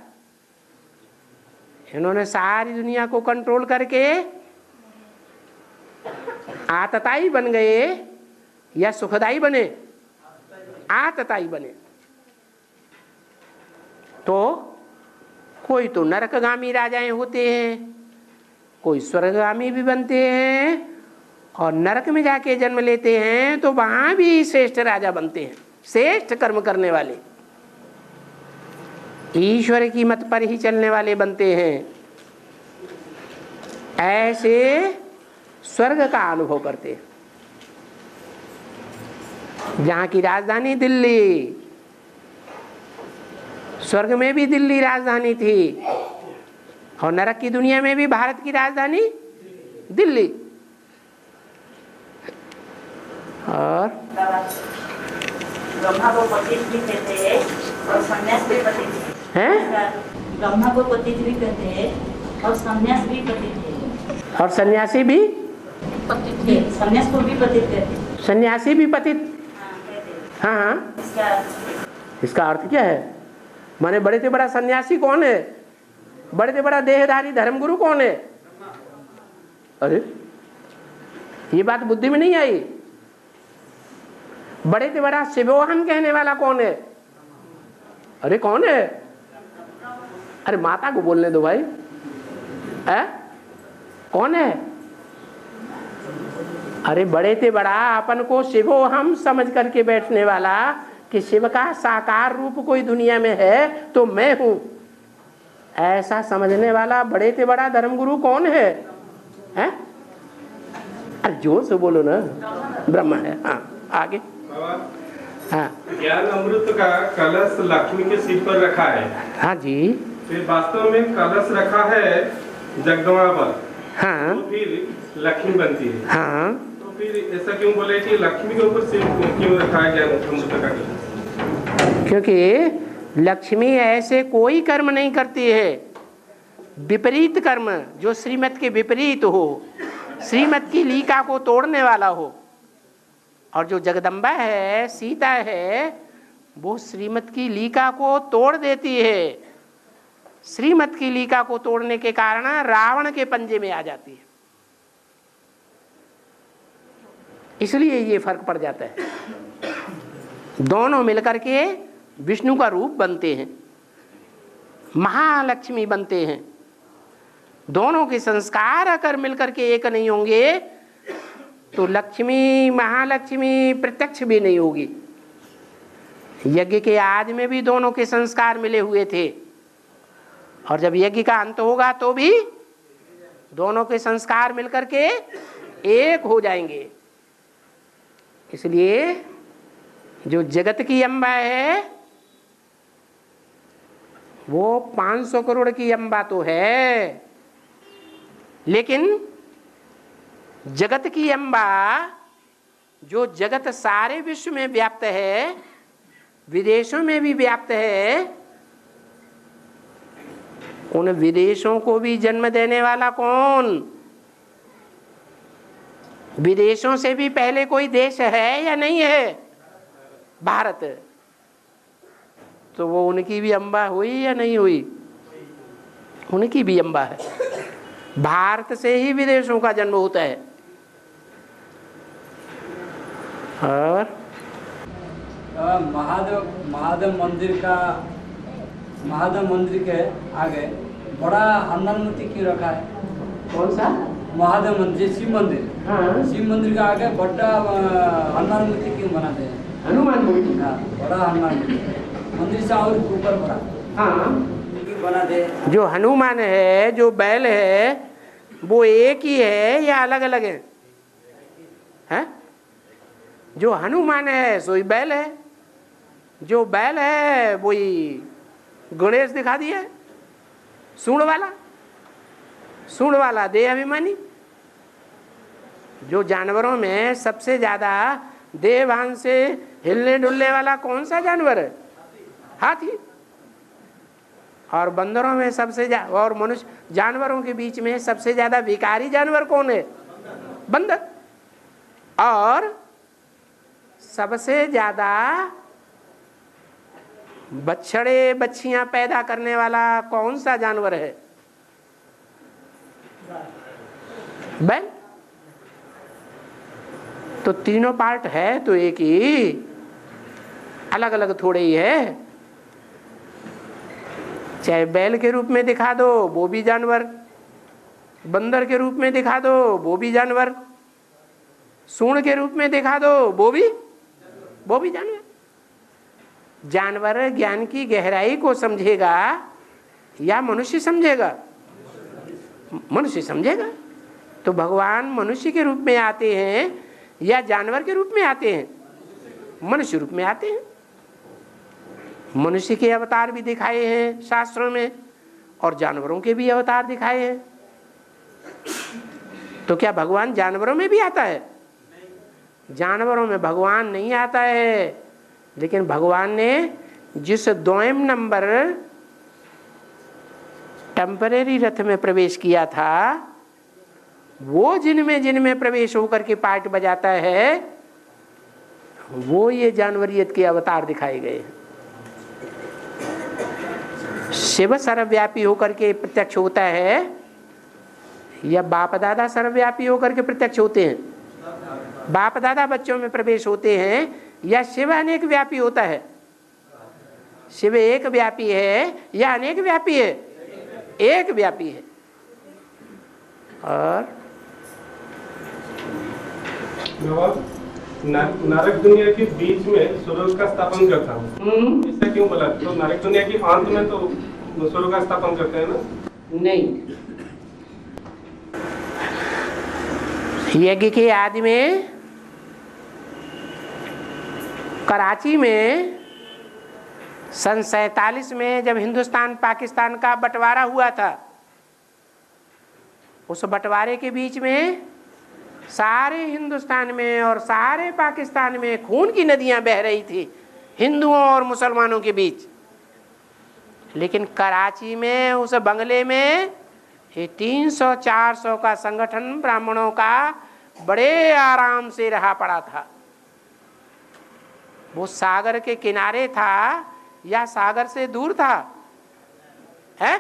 [SPEAKER 1] इन्होंने सारी दुनिया को कंट्रोल करके आतताई बन गए या सुखदाई बने? आतताई बने। तो कोई तो नरकगामी राजाएं होते हैं, कोई स्वर्गगामी भी बनते हैं, और नरक में जाके जन्म लेते हैं तो वहां भी श्रेष्ठ राजा बनते हैं, श्रेष्ठ कर्म करने वाले, ईश्वर की मत पर ही चलने वाले बनते हैं। ऐसे स्वर्ग का अनुभव करते हैं। जहां की राजधानी दिल्ली, स्वर्ग में भी दिल्ली राजधानी थी, और नरक की दुनिया में भी भारत की राजधानी दिल्ली। और
[SPEAKER 4] ब्रह्मा को पतित भी कहते हैं और संन्यास भी पतित
[SPEAKER 1] हैं?
[SPEAKER 4] ब्रह्मा को पतित भी कहते हैं और संन्यास भी पतित है।
[SPEAKER 1] और सन्यासी भी
[SPEAKER 4] पतित है, संन्यास को भी पतित कहते हैं।
[SPEAKER 1] सन्यासी भी पतित?
[SPEAKER 4] कहते हैं।
[SPEAKER 1] हाँ हाँ। इसका अर्थ क्या है? माने बड़े से बड़ा सन्यासी कौन है? बड़े से बड़ा देहधारी धर्मगुरु कौन है? अरे ये बात बुद्धि में नहीं आई। बड़े से बड़ा शिवोहम कहने वाला कौन है? अरे कौन है? अरे माता को बोलने दो भाई। कौन है? अरे बड़े से बड़ा अपन को शिवोहम समझ करके बैठने वाला कि शिव का साकार रूप कोई दुनिया में है तो मैं हूं, ऐसा समझने वाला बड़े से बड़ा धर्मगुरु कौन है? अरे जोर से बोलो ना। ब्रह्मा है। हाँ आगे। हाँ,
[SPEAKER 5] ज्ञान अमृत का कलश लक्ष्मी के सिर पर रखा है।
[SPEAKER 1] हाँ जी।
[SPEAKER 5] फिर वास्तव में कलश रखा है जगदम्बा पर।
[SPEAKER 1] हाँ।
[SPEAKER 5] तो फिर लक्ष्मी बनती है।
[SPEAKER 1] हाँ।
[SPEAKER 5] तो फिर ऐसा क्यों बोले कि लक्ष्मी के ऊपर सिर क्यों रखा है ज्ञान अमृत का कलश?
[SPEAKER 1] क्योंकि लक्ष्मी ऐसे कोई कर्म नहीं करती है, विपरीत कर्म जो श्रीमत के विपरीत हो, श्रीमत की लीका को तोड़ने वाला हो। और जो जगदम्बा है, सीता है, वो श्रीमत की लीका को तोड़ देती है। श्रीमत की लीका को तोड़ने के कारण रावण के पंजे में आ जाती है। इसलिए ये फर्क पड़ जाता है। दोनों मिलकर के विष्णु का रूप बनते हैं, महालक्ष्मी बनते हैं। दोनों के संस्कार अगर मिलकर के एक नहीं होंगे तो लक्ष्मी महालक्ष्मी प्रत्यक्ष भी नहीं होगी। यज्ञ के आदि में भी दोनों के संस्कार मिले हुए थे, और जब यज्ञ का अंत होगा तो भी दोनों के संस्कार मिलकर के एक हो जाएंगे। इसलिए जो जगत की अम्बा है वो 500 करोड़ की अम्बा तो है, लेकिन जगत की अम्बा जो जगत सारे विश्व में व्याप्त है, विदेशों में भी व्याप्त है, उन विदेशों को भी जन्म देने वाला कौन? विदेशों से भी पहले कोई देश है या नहीं है? भारत। तो वो उनकी भी अम्बा हुई या नहीं हुई? उनकी भी अम्बा है। भारत से ही विदेशों का जन्म होता है। और
[SPEAKER 3] महादेव मंदिर के आगे बड़ा हनुमान मूर्ति क्यों रखा है?
[SPEAKER 1] कौन सा?
[SPEAKER 3] महादेव मंदिर, शिव मंदिर।
[SPEAKER 1] हाँ।
[SPEAKER 3] शिव मंदिर के आगे बड़ा हनुमान मूर्ति क्यों बनाते हैं?
[SPEAKER 1] हनुमान मूर्ति।
[SPEAKER 3] हाँ, बड़ा हनुमान मंदिर से और ऊपर बड़ा।
[SPEAKER 1] हाँ।
[SPEAKER 3] बना दे।
[SPEAKER 1] जो हनुमान है, जो बैल है, वो एक ही है या अलग अलग है? हैं? जो हनुमान है सोई बैल है, जो बैल है वही गणेश दिखा दिया, सूंड वाला देह अभिमानी। जो जानवरों में सबसे ज्यादा देहभान से हिलने डुलने वाला कौन सा जानवर है? हाथी। और बंदरों में और मनुष्य जानवरों के बीच में सबसे ज्यादा विकारी जानवर कौन है? बंदर। और सबसे ज्यादा बछड़े बच्चियां पैदा करने वाला कौन सा जानवर है? बैल। तो तीनों पार्ट है तो एक ही, अलग अलग थोड़े ही है। चाहे बैल के रूप में दिखा दो वो भी जानवर, बंदर के रूप में दिखा दो वो भी जानवर, सूंड के रूप में दिखा दो वो भी जानवर। जानवर ज्ञान की गहराई को समझेगा या मनुष्य समझेगा? मनुष्य समझेगा। तो भगवान मनुष्य के रूप में आते हैं या जानवर के रूप में आते हैं? मनुष्य रूप में आते हैं। मनुष्य के अवतार भी दिखाए हैं शास्त्रों में और जानवरों के भी अवतार दिखाए हैं। तो क्या भगवान जानवरों में भी आता है? जानवरों में भगवान नहीं आता है, लेकिन भगवान ने जिस द्वयम नंबर टेम्परेरी रथ में प्रवेश किया था, वो जिनमें प्रवेश होकर के पार्ट बजाता है, वो ये जानवरियत के अवतार दिखाए गए। शिव सर्वव्यापी होकर के प्रत्यक्ष होता है या बाप दादा सर्वव्यापी होकर के प्रत्यक्ष होते हैं? बाप दादा बच्चों में प्रवेश होते हैं या शिव अनेक व्यापी होता है? शिव एक व्यापी है या अनेक व्यापी है? एक व्यापी है। और
[SPEAKER 5] नरक दुनिया के बीच में स्वर्ग का स्थापन करता हूँ, ऐसा क्यों बोला? तो नरक दुनिया के अंत में तो स्वर्ग का स्थापन करते हैं ना?
[SPEAKER 1] नहीं, यज्ञ के आदि में कराची में सन 47 में जब हिंदुस्तान पाकिस्तान का बंटवारा हुआ था, उस बंटवारे के बीच में सारे हिंदुस्तान में और सारे पाकिस्तान में खून की नदियां बह रही थी हिंदुओं और मुसलमानों के बीच। लेकिन कराची में उस बंगले में ये 300-400 का संगठन ब्राह्मणों का बड़े आराम से रहा पड़ा था। वो सागर के किनारे था या सागर से दूर था? है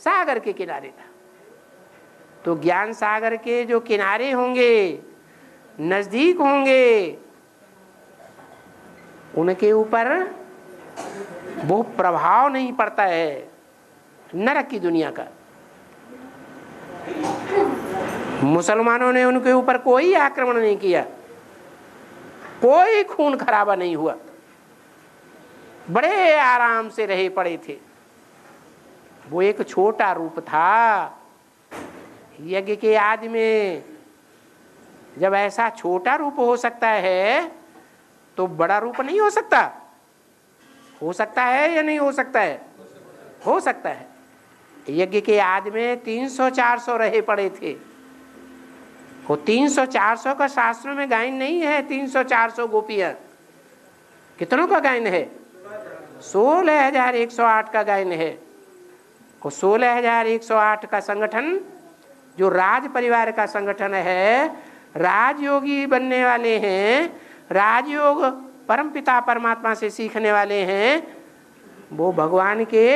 [SPEAKER 1] सागर के किनारे था। तो ज्ञान सागर के जो किनारे होंगे, नजदीक होंगे, उनके ऊपर वो प्रभाव नहीं पड़ता है नरक की दुनिया का। मुसलमानों ने उनके ऊपर कोई आक्रमण नहीं किया, कोई खून खराबा नहीं हुआ, बड़े आराम से रहे पड़े थे। वो एक छोटा रूप था यज्ञ के आदि में। जब ऐसा छोटा रूप हो सकता है तो बड़ा रूप नहीं हो सकता? हो सकता है या नहीं हो सकता है? हो सकता है। यज्ञ के आदि में 300-400 रहे पड़े थे। वो 300-400 का शास्त्रों में गायन नहीं है। 300-400 गोपियां कितनों का गायन है? 16,108 का गायन है। वो 16,108 का संगठन जो राज परिवार का संगठन है, राजयोगी बनने वाले हैं, राजयोग परमपिता परमात्मा से सीखने वाले हैं, वो भगवान के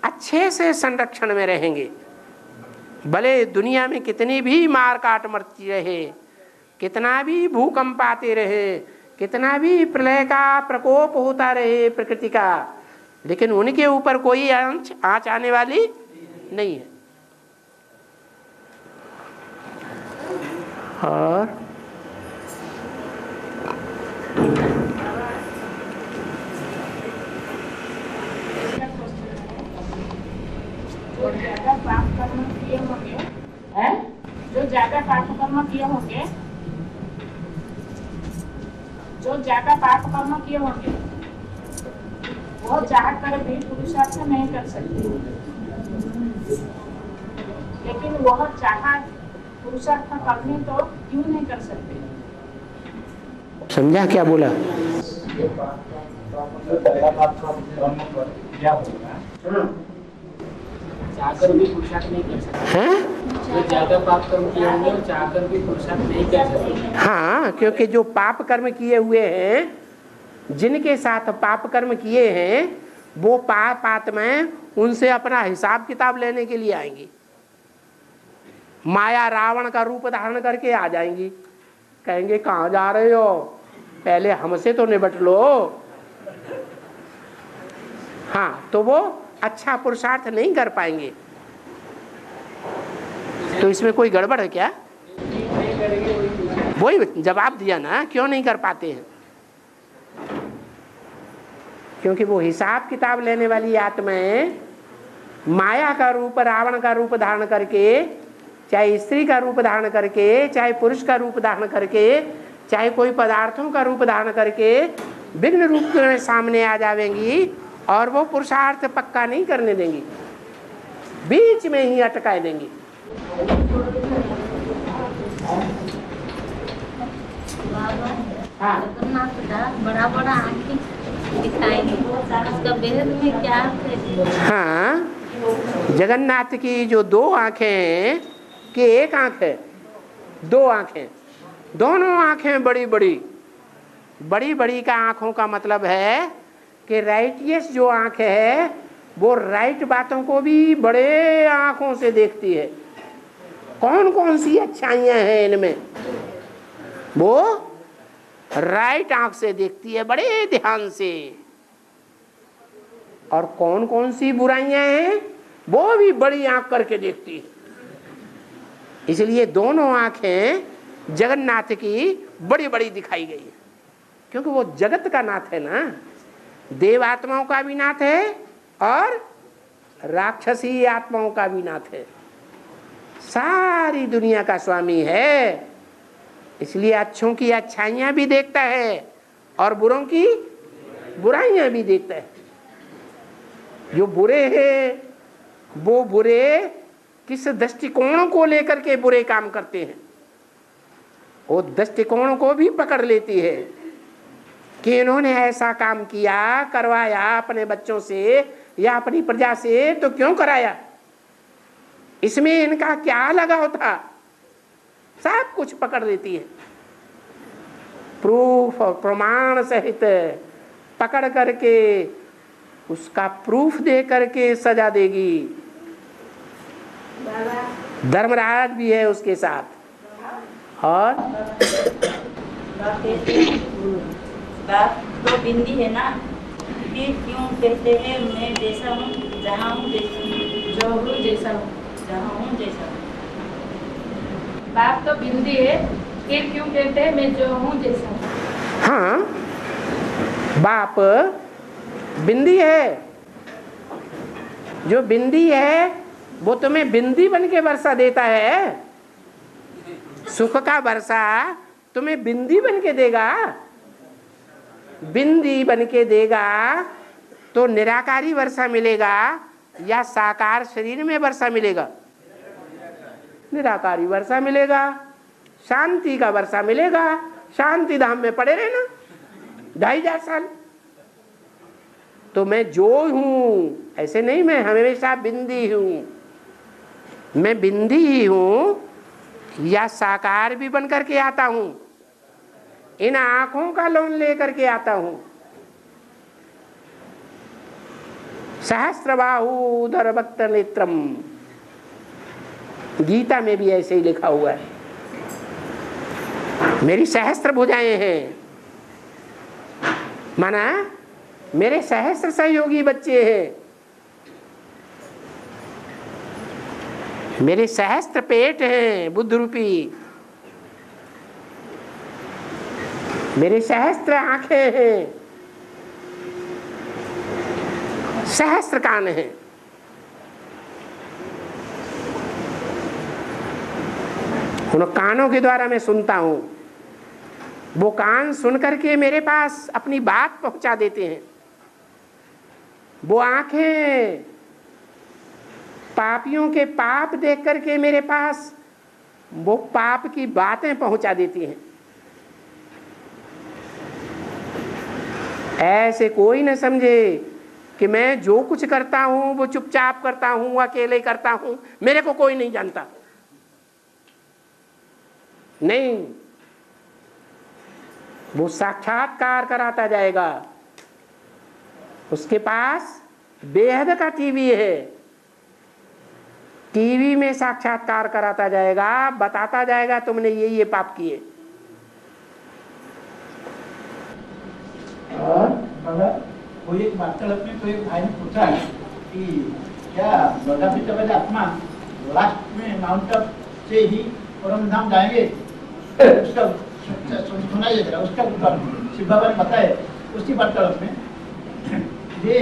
[SPEAKER 1] अच्छे से संरक्षण में रहेंगे। भले दुनिया में कितनी भी मार काट मरती रहे, कितना भी भूकंप आते रहे, कितना भी प्रलय का प्रकोप होता रहे प्रकृति का, लेकिन उनके ऊपर कोई आंच आने वाली नहीं है। और
[SPEAKER 6] जो ज्यादा पाप कर्म किए होंगे, जो ज्यादा पाप कर्म किए होंगे, वो चाह कर भी पुरुषार्थ नहीं कर सकते, लेकिन वह चाह पुरुषार्थ करने तो क्यों नहीं कर सकते?
[SPEAKER 1] समझा क्या बोला?
[SPEAKER 7] चाहकर भी पुरुषार्थ नहीं कर सकते हैं, ज्यादा पाप कर्म किए होंगे और चाहकर भी पुरुषार्थ नहीं कर सकते।
[SPEAKER 1] हाँ, क्योंकि जो पाप कर्म किए हुए हैं, जिनके साथ पाप कर्म किए हैं, वो पाप आत्माएं उनसे अपना हिसाब किताब लेने के लिए आएंगी। माया रावण का रूप धारण करके आ जाएंगी, कहेंगे कहाँ जा रहे हो, पहले हमसे तो निपट लो। हाँ, तो वो अच्छा पुरुषार्थ नहीं कर पाएंगे। तो इसमें कोई गड़बड़ है क्या? वही जवाब दिया ना, क्यों नहीं कर पाते हैं? क्योंकि वो हिसाब किताब लेने वाली आत्माएं माया का रूप, रावण का रूप धारण करके, चाहे स्त्री का रूप धारण करके, चाहे पुरुष का रूप धारण करके, चाहे कोई पदार्थों का रूप धारण करके विघ्न रूप में सामने आ जाएंगी और वो पुरुषार्थ पक्का नहीं करने देंगी, बीच में ही अटका देंगी।
[SPEAKER 4] बड़ा बड़ा आंखें दिखाएंगे, उसका बेहद में क्या है?
[SPEAKER 1] हाँ, जगन्नाथ की जो दो आंखें हैं कि एक आंख है, दो आंखें, दोनों आंखें बड़ी बड़ी बड़ी बड़ी का आंखों का मतलब है कि राइटियस जो आंख है वो राइट बातों को भी बड़े आंखों से देखती है। कौन कौन सी अच्छाइयां हैं इनमें, वो राइट आंख से देखती है बड़े ध्यान से, और कौन कौन सी बुराइयां हैं वो भी बड़ी आंख करके देखती है। इसलिए दोनों आंखें जगन्नाथ की बड़ी बड़ी दिखाई गई है, क्योंकि वो जगत का नाथ है ना, देवात्माओं का भी नाथ है और राक्षसी आत्माओं का भी नाथ है, सारी दुनिया का स्वामी है। इसलिए अच्छों की अच्छाइयां भी देखता है और बुरों की बुराइयां भी देखता है। जो बुरे हैं वो बुरे किस दृष्टिकोण को लेकर के बुरे काम करते हैं, वो दृष्टिकोण को भी पकड़ लेती है कि इन्होंने ऐसा काम किया, करवाया अपने बच्चों से या अपनी प्रजा से, तो क्यों कराया, इसमें इनका क्या लगाव था, सब कुछ पकड़ लेती है। प्रूफ और प्रमाण सहित पकड़ करके उसका प्रूफ दे करके सजा देगी। धर्मराज भी है उसके साथ। और
[SPEAKER 4] बात तो बिंदी है ना, फिर क्यों कहते हैं मैं जैसा हूँ जहाँ हूँ जैसा हूँ, जो हूँ जैसा हूँ जहाँ हूँ जैसा हूँ।
[SPEAKER 6] बाप तो बिंदी है, फिर क्यों कहते हैं मैं जो हूँ जैसा हूँ?
[SPEAKER 1] हाँ, बाप बिंदी है, जो बिंदी है वो तुम्हें बिंदी बन के वर्षा देता है, सुख का वर्षा तुम्हें बिंदी बन के देगा। बिंदी बन के देगा तो निराकारी वर्षा मिलेगा या साकार शरीर में वर्षा मिलेगा? निराकारी वर्षा मिलेगा, शांति का वर्षा मिलेगा। शांति धाम में पड़े रहे ना 2500 साल। तो मैं जो हूं ऐसे नहीं, मैं हमेशा बिंदी हूं, मैं बिंदी ही हूं या साकार भी बन करके आता हूं, इन आंखों का लोन लेकर के आता हूं। सहस्त्रबाहु उदर भक्त नेत्रम, गीता में भी ऐसे ही लिखा हुआ है, मेरी सहस्त्र भुजाएं हैं, माना मेरे सहस्त्र सहयोगी बच्चे हैं, मेरे सहस्त्र पेट हैं बुद्ध रूपी, मेरे सहस्त्र आंखें हैं, सहस्त्र कान हैं। उन कानों के द्वारा मैं सुनता हूं, वो कान सुन करके मेरे पास अपनी बात पहुंचा देते हैं। वो आंखें पापियों के पाप देख करके मेरे पास वो पाप की बातें पहुंचा देती हैं। ऐसे कोई न समझे कि मैं जो कुछ करता हूं वो चुपचाप करता हूं, अकेले करता हूं, मेरे को कोई नहीं जानता। नहीं, वो साक्षात्कार कराता जाएगा। उसके पास बेहद का टीवी है, टीवी में साक्षात्कार कराता जाएगा, बताता जाएगा तुमने ये पाप किए।
[SPEAKER 2] और कोई एक वार्तालाप में कोई भाई ने पूछा कि क्या बड़ा पिता वाले आत्मा लास्ट में माउंट आबू से ही परम धाम जाएंगे? उसका सुनाइए जरा, उसका उत्तर शिव बाबा ने बताया उसी वार्तालाप में ये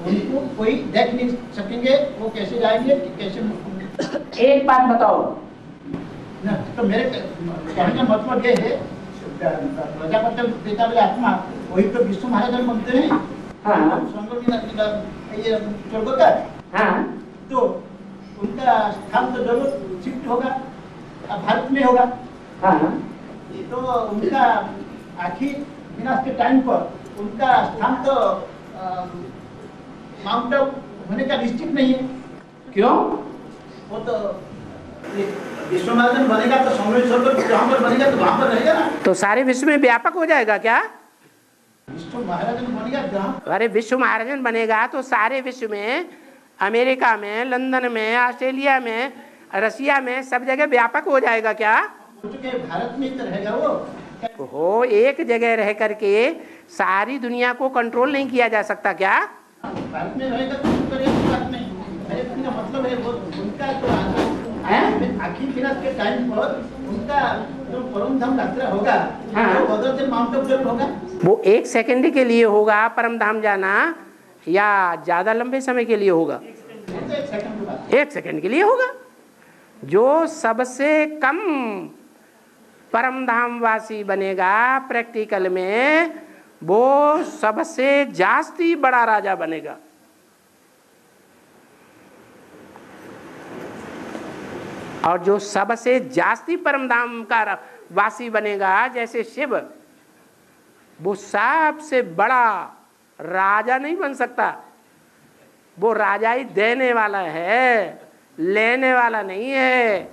[SPEAKER 2] उनको कोई देख नहीं सकेंगे, वो कैसे जाएंगे, कैसे।
[SPEAKER 1] एक बात बताओ
[SPEAKER 2] ना, तो मेरे कहने का मतलब ये है प्रजापति पिता वाले आत्मा वही तो विष्णु महाराज बनते हैं।
[SPEAKER 1] हाँ।
[SPEAKER 2] ये स्वर्ग का।
[SPEAKER 1] हाँ।
[SPEAKER 2] तो उनका स्थान तो जरूर शिफ्ट होगा, भारत में होगा।
[SPEAKER 1] हाँ।
[SPEAKER 2] तो उनका आखिर विनाश के टाइम पर उनका स्थान तो माउंट आबू होने का निश्चित नहीं है।
[SPEAKER 1] क्यों?
[SPEAKER 2] वो तो विश्व महाराजन बनेगा तो स्वर्ग जहाँ पर बनेगा तो वहाँ पर रहेगा ना।
[SPEAKER 1] तो सारे विश्व में व्यापक हो जाएगा क्या?
[SPEAKER 2] विश्व महाराजन बनेगा जहाँ,
[SPEAKER 1] अरे विश्व महाराजन बनेगा तो सारे विश्व में, अमेरिका में, लंदन में, ऑस्ट्रेलिया में, रसिया में, सब जगह व्यापक हो जाएगा क्या?
[SPEAKER 2] भारत में तो रहेगा वो।
[SPEAKER 1] हो, एक जगह रह करके सारी दुनिया को कंट्रोल नहीं किया जा सकता क्या?
[SPEAKER 2] भारत में रहेगा तो बात नहीं, मतलब है वो उनका तो आखिर विनाश के टाइम पर उनका जो परम धाम यात्रा होगा। हाँ। वो बदल से माउंट आबू जरूर होगा। वो
[SPEAKER 1] 1 सेकंड के लिए होगा परम धाम जाना, या ज्यादा लंबे समय के लिए होगा? 1 सेकंड के लिए होगा। जो सबसे कम परम धाम वासी बनेगा प्रैक्टिकल में, वो सबसे जास्ती बड़ा राजा बनेगा। और जो सबसे जास्ती परम धाम का वासी बनेगा, जैसे शिव, वो सबसे बड़ा राजा नहीं बन सकता। वो राजा ही देने वाला है, लेने वाला नहीं है।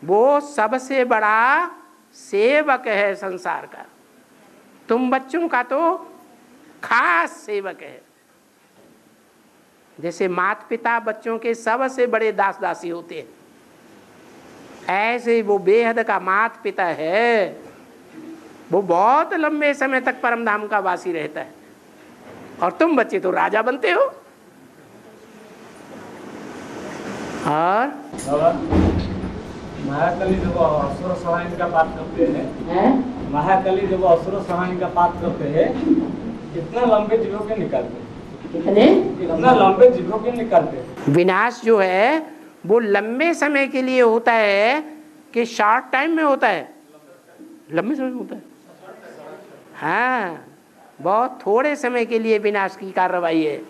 [SPEAKER 1] वो सबसे बड़ा सेवक है संसार का। तुम बच्चों का तो खास सेवक है। जैसे माता पिता बच्चों के सबसे बड़े दास दासी होते हैं, ऐसे वो बेहद का माता पिता है। वो बहुत लंबे समय तक परम धाम का वासी रहता है, और तुम बच्चे तो राजा बनते हो। और
[SPEAKER 3] महाकाली जब असुर संहार का बात करते हैं, महाकाली जब असुर संहार का बात करते हैं, कितना लंबे जीवों के निकालते, कितना लंबे जीवों के निकालते।
[SPEAKER 1] विनाश जो है वो लंबे समय के लिए होता है कि शॉर्ट टाइम में होता है? लंबे समय में होता है। हाँ, बहुत थोड़े समय के लिए विनाश की कार्रवाई है।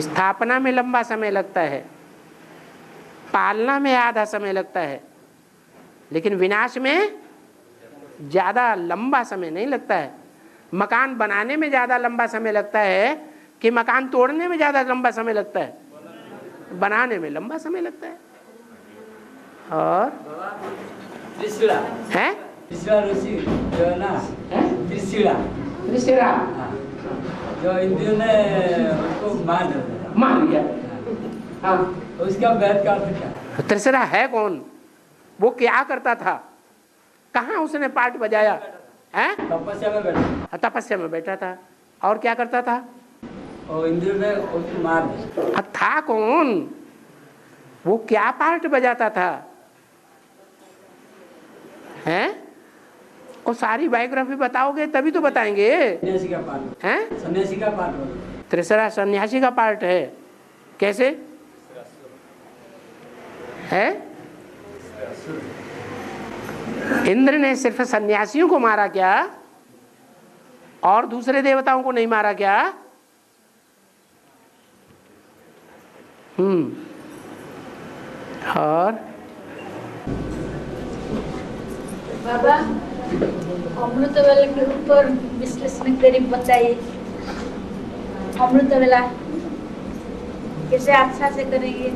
[SPEAKER 1] स्थापना में लंबा समय लगता है, पालना में आधा समय लगता है, लेकिन विनाश में ज़्यादा लंबा समय नहीं लगता है। मकान बनाने में ज़्यादा लंबा समय लगता है कि मकान तोड़ने में ज़्यादा लंबा समय लगता है? बनाने में लंबा समय लगता है। और है
[SPEAKER 3] ऋषि जो है ना,
[SPEAKER 1] त्रिशिरा
[SPEAKER 3] जो इंद्र ने उसको मान
[SPEAKER 1] दिया। हाँ,
[SPEAKER 3] उसका वैध का अर्थ क्या?
[SPEAKER 1] त्रिशिरा है कौन? वो क्या करता था? कहाँ उसने पार्ट बजाया? है
[SPEAKER 3] तपस्या में बैठा।
[SPEAKER 1] तपस्या में बैठा था। और क्या करता था?
[SPEAKER 3] और इंद्र ने उसको मार दिया।
[SPEAKER 1] था कौन? वो क्या पार्ट बजाता था? हैं? और सारी बायोग्राफी बताओगे तभी तो बताएंगे।
[SPEAKER 3] सन्यासी का पार्ट
[SPEAKER 1] है,
[SPEAKER 3] सन्यासी का पार्ट।
[SPEAKER 1] त्रिशिरा सन्यासी का पार्ट है। कैसे है? इंद्र ने सिर्फ सन्यासियों को मारा क्या? और दूसरे देवताओं को नहीं मारा क्या? और
[SPEAKER 6] बाबा
[SPEAKER 8] अमृत वेला के ऊपर विश्लेषण करी बताइए। अमृत वेला कैसे अच्छा से करेंगे?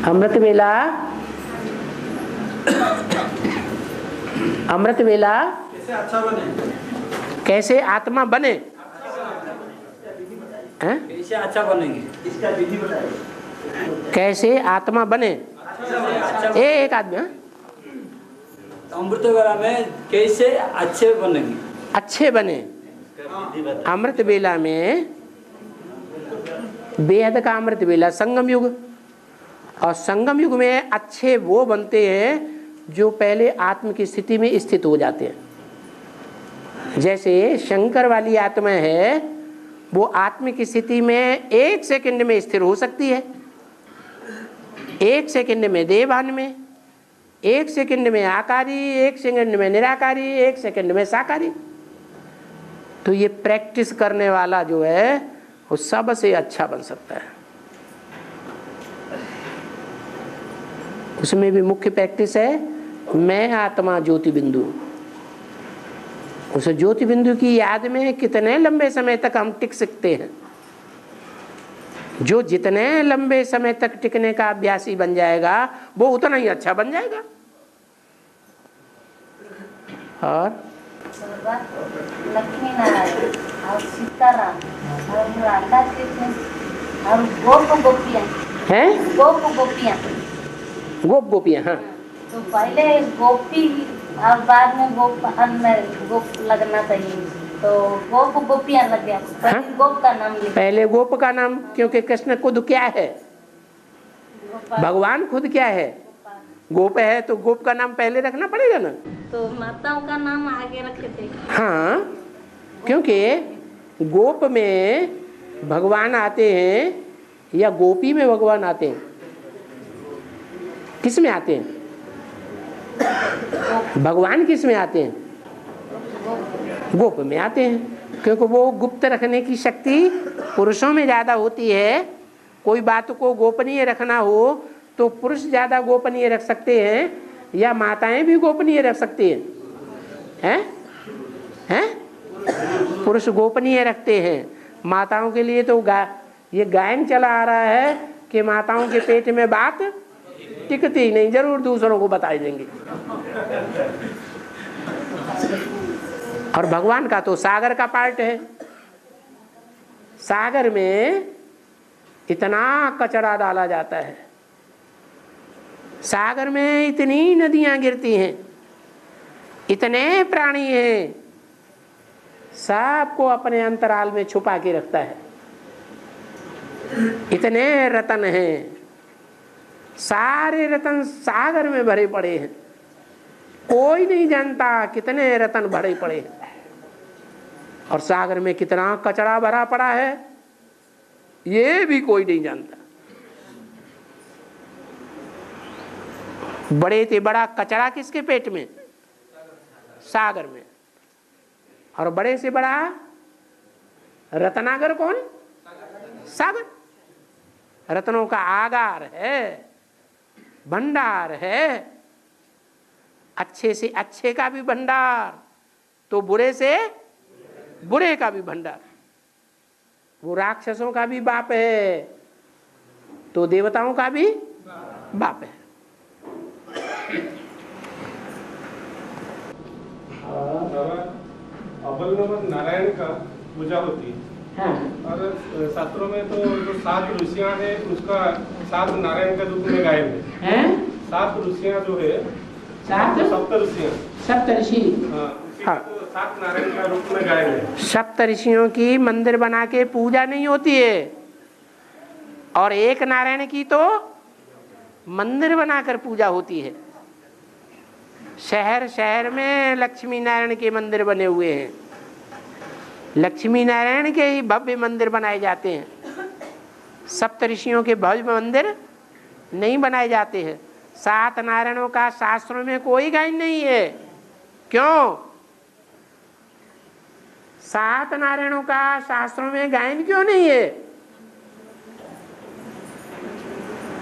[SPEAKER 1] अमृत वेला, अमृत वेला
[SPEAKER 2] कैसे अच्छा बने,
[SPEAKER 1] कैसे आत्मा बने,
[SPEAKER 3] कैसे अच्छा बनेंगे,
[SPEAKER 2] इसका विधि बताइए।
[SPEAKER 1] कैसे आत्मा बने। एक आदमी,
[SPEAKER 3] अमृत वेला में कैसे अच्छे बनेंगे,
[SPEAKER 1] अच्छे बने। अमृत वेला में, बेहद का अमृत वेला संगम युग, और संगम युग में अच्छे वो बनते हैं जो पहले आत्म की स्थिति में स्थित हो जाते हैं। जैसे शंकर वाली आत्मा है, वो आत्म की स्थिति में 1 सेकंड में स्थिर हो सकती है। 1 सेकंड में देवभान में, 1 सेकंड में आकारी, 1 सेकंड में निराकारी, 1 सेकंड में साकारी। तो ये प्रैक्टिस करने वाला जो है वो सबसे अच्छा बन सकता है। उसमें भी मुख्य प्रैक्टिस है मैं आत्मा ज्योति बिंदु। उस ज्योति बिंदु की याद में कितने लंबे समय तक हम टिक सकते हैं। जो जितने लंबे समय तक टिकने का अभ्यासी बन जाएगा वो उतना ही अच्छा बन जाएगा। और
[SPEAKER 4] लक्ष्मी नारायण और सीताराम और राधा कृष्ण और गोप गोपियाँ
[SPEAKER 1] हैं,
[SPEAKER 4] गोप गोपियाँ,
[SPEAKER 1] गोप गोपियाँ। हाँ,
[SPEAKER 4] तो पहले गोपी और बाद में गोप में गोप लगना चाहिए, तो गोप गोपियाँ लग गया। पहले गोप का नाम लिखा,
[SPEAKER 1] पहले गोप का नाम, क्योंकि कृष्ण खुद क्या है, भगवान खुद क्या है, गोप है, तो गोप का नाम पहले रखना पड़ेगा ना।
[SPEAKER 4] तो माताओं का नाम आगे रखे थे।
[SPEAKER 1] हाँ, क्योंकि गोप में भगवान आते हैं या गोपी में भगवान आते हैं, किस में आते हैं? भगवान किस में आते हैं? गोप में आते हैं, क्योंकि वो गुप्त रखने की शक्ति पुरुषों में ज़्यादा होती है। कोई बात को गोपनीय रखना हो तो पुरुष ज़्यादा गोपनीय रख सकते हैं, या माताएं भी गोपनीय रख सकती हैं। हैं? पुरुष गोपनीय रखते हैं। माताओं के लिए तो ये गायन चला आ रहा है कि माताओं के पेट में बात टिकती ही नहीं, जरूर दूसरों को बता देंगे। और भगवान का तो सागर का पार्ट है। सागर में इतना कचरा डाला जाता है, सागर में इतनी नदियां गिरती हैं, इतने प्राणी हैं, सबको अपने अंतराल में छुपा के रखता है। इतने रतन हैं, सारे रतन सागर में भरे पड़े हैं, कोई नहीं जानता कितने रतन भरे पड़े हैं। और सागर में कितना कचरा भरा पड़ा है ये भी कोई नहीं जानता। बड़े से बड़ा कचरा किसके पेट में? सागर में। और बड़े से बड़ा रत्नागर कौन? सागर। रत्नों का आगार है, भंडार है, अच्छे से अच्छे का भी भंडार, तो बुरे से बुरे का भी भंडार। वो राक्षसों का भी बाप है तो देवताओं का भी बाप है।
[SPEAKER 5] अव्वल नंबर नारायण का पूजा होती है।
[SPEAKER 1] हाँ।
[SPEAKER 5] और शास्त्रों में तो जो 7 ऋषियां हैं उसका 7 नारायण के रूप में गायब है। 7 ऋषियां जो है, 7 सप्तऋषियां,
[SPEAKER 1] सप्तऋषि, हाँ,
[SPEAKER 5] 7 नारायण का रूप में गायब है।
[SPEAKER 1] सप्तऋषियों की मंदिर बना के पूजा नहीं होती है, और एक नारायण की तो मंदिर बनाकर पूजा होती है। शहर शहर में लक्ष्मी नारायण के मंदिर बने हुए हैं, लक्ष्मी नारायण के ही भव्य मंदिर बनाए जाते हैं। सप्तऋषियों के भव्य मंदिर नहीं बनाए जाते हैं। 7 नारायणों का शास्त्रों में कोई गायन नहीं है। क्यों? 7 नारायणों का शास्त्रों में गायन क्यों नहीं है?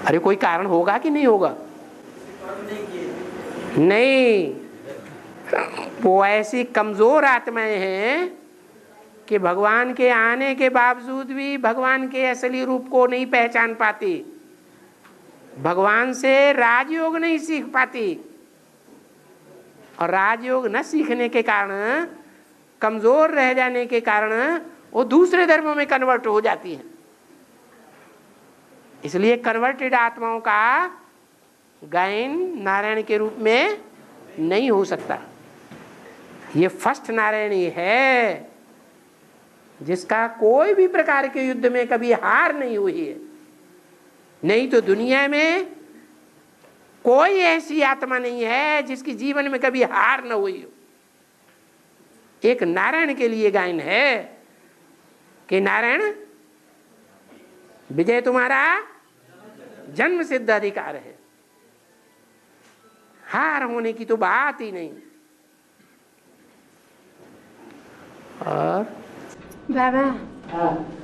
[SPEAKER 1] अरे कोई कारण होगा कि नहीं होगा? नहीं, वो ऐसी कमजोर आत्माएं हैं कि भगवान के आने के बावजूद भी भगवान के असली रूप को नहीं पहचान पाती, भगवान से राजयोग नहीं सीख पाती, और राजयोग न सीखने के कारण, कमजोर रह जाने के कारण वो दूसरे धर्मों में कन्वर्ट हो जाती हैं। इसलिए कन्वर्टेड आत्माओं का गायन नारायण के रूप में नहीं हो सकता। ये फर्स्ट नारायण ही है जिसका कोई भी प्रकार के युद्ध में कभी हार नहीं हुई है। नहीं तो दुनिया में कोई ऐसी आत्मा नहीं है जिसकी जीवन में कभी हार न हुई हो। एक नारायण के लिए गायन है कि नारायण विजय तुम्हारा जन्म सिद्ध अधिकार है, हार होने की तो बात ही नहीं। और
[SPEAKER 6] बाबा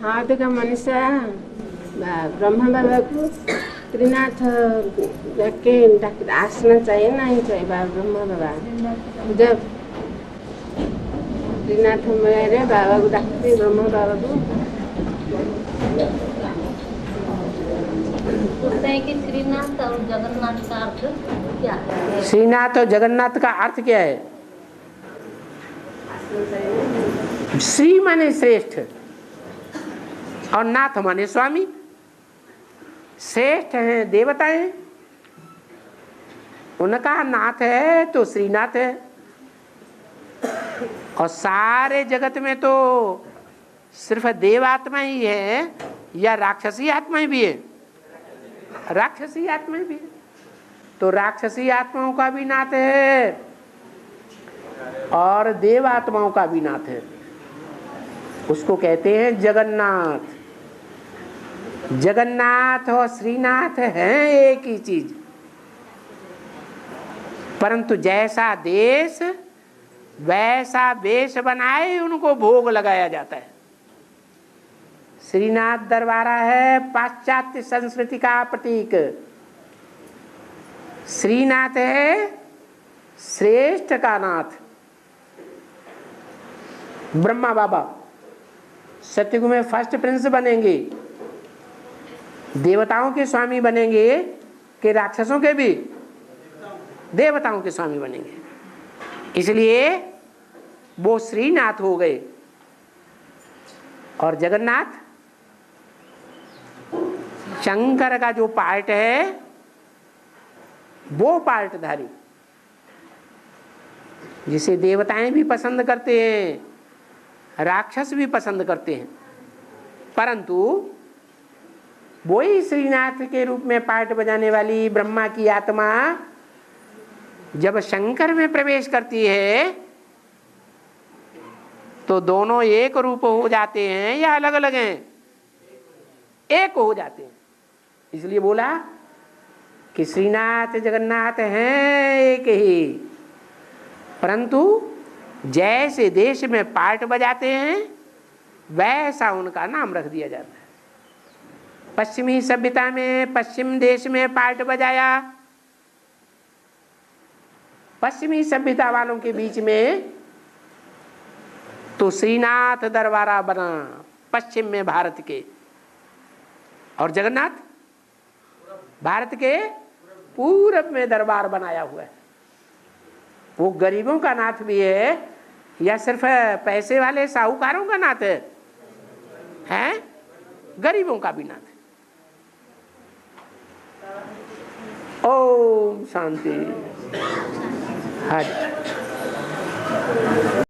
[SPEAKER 6] हाँ तो मनीषा ब्रह्मा बाबा को त्रिनाथ जाके आसना चाहिए नहीं चाहिए बाबा ब्रह्मा बाबा जब त्रिनाथ मेरे बाबा को डाकते ब्रह्मा बाबा को
[SPEAKER 8] बोलते हैं कि श्रीनाथ और जगन्नाथ का अर्थ क्या है?
[SPEAKER 1] श्रीनाथ और जगन्नाथ का अर्थ क्या है? श्री माने श्रेष्ठ और नाथ माने स्वामी। श्रेष्ठ हैं देवताएं, उनका नाथ है तो श्रीनाथ है। और सारे जगत में तो सिर्फ देवात्मा ही है या राक्षसी आत्माएं भी है? राक्षसी आत्माएं भी है। तो राक्षसी आत्माओं का भी नाथ है और देवात्माओं का भी नाथ है। उसको कहते हैं जगन्नाथ। जगन्नाथ और श्रीनाथ हैं एक ही चीज, परंतु जैसा देश वैसा वेश बनाए उनको भोग लगाया जाता है। श्रीनाथ दरबारा है पाश्चात्य संस्कृति का प्रतीक, श्रीनाथ है श्रेष्ठ का नाथ। ब्रह्मा बाबा सतयुग में फर्स्ट प्रिंस बनेंगे, देवताओं के स्वामी बनेंगे कि राक्षसों के भी? देवताओं के स्वामी बनेंगे। इसलिए वो श्रीनाथ हो गए। और जगन्नाथ शंकर का जो पार्ट है वो पार्टधारी, जिसे देवताएं भी पसंद करते हैं, राक्षस भी पसंद करते हैं, परंतु वही श्रीनाथ के रूप में पार्ट बजाने वाली ब्रह्मा की आत्मा जब शंकर में प्रवेश करती है तो दोनों एक रूप हो जाते हैं या अलग अलग हैं? एक हो जाते हैं। इसलिए बोला कि श्रीनाथ जगन्नाथ हैं एक ही, परंतु जैसे देश में पार्ट बजाते हैं वैसा उनका नाम रख दिया जाता है। पश्चिमी सभ्यता में पश्चिम देश में पार्ट बजाया, पश्चिमी सभ्यता वालों के बीच में तो श्रीनाथ दरबारा बना पश्चिम में भारत के, और जगन्नाथ भारत के पूरब में दरबार बनाया हुआ है। वो गरीबों का नाथ भी है या सिर्फ पैसे वाले साहूकारों का नाथ है? हैं? गरीबों का भी नाथ है। ओम शांति। हरि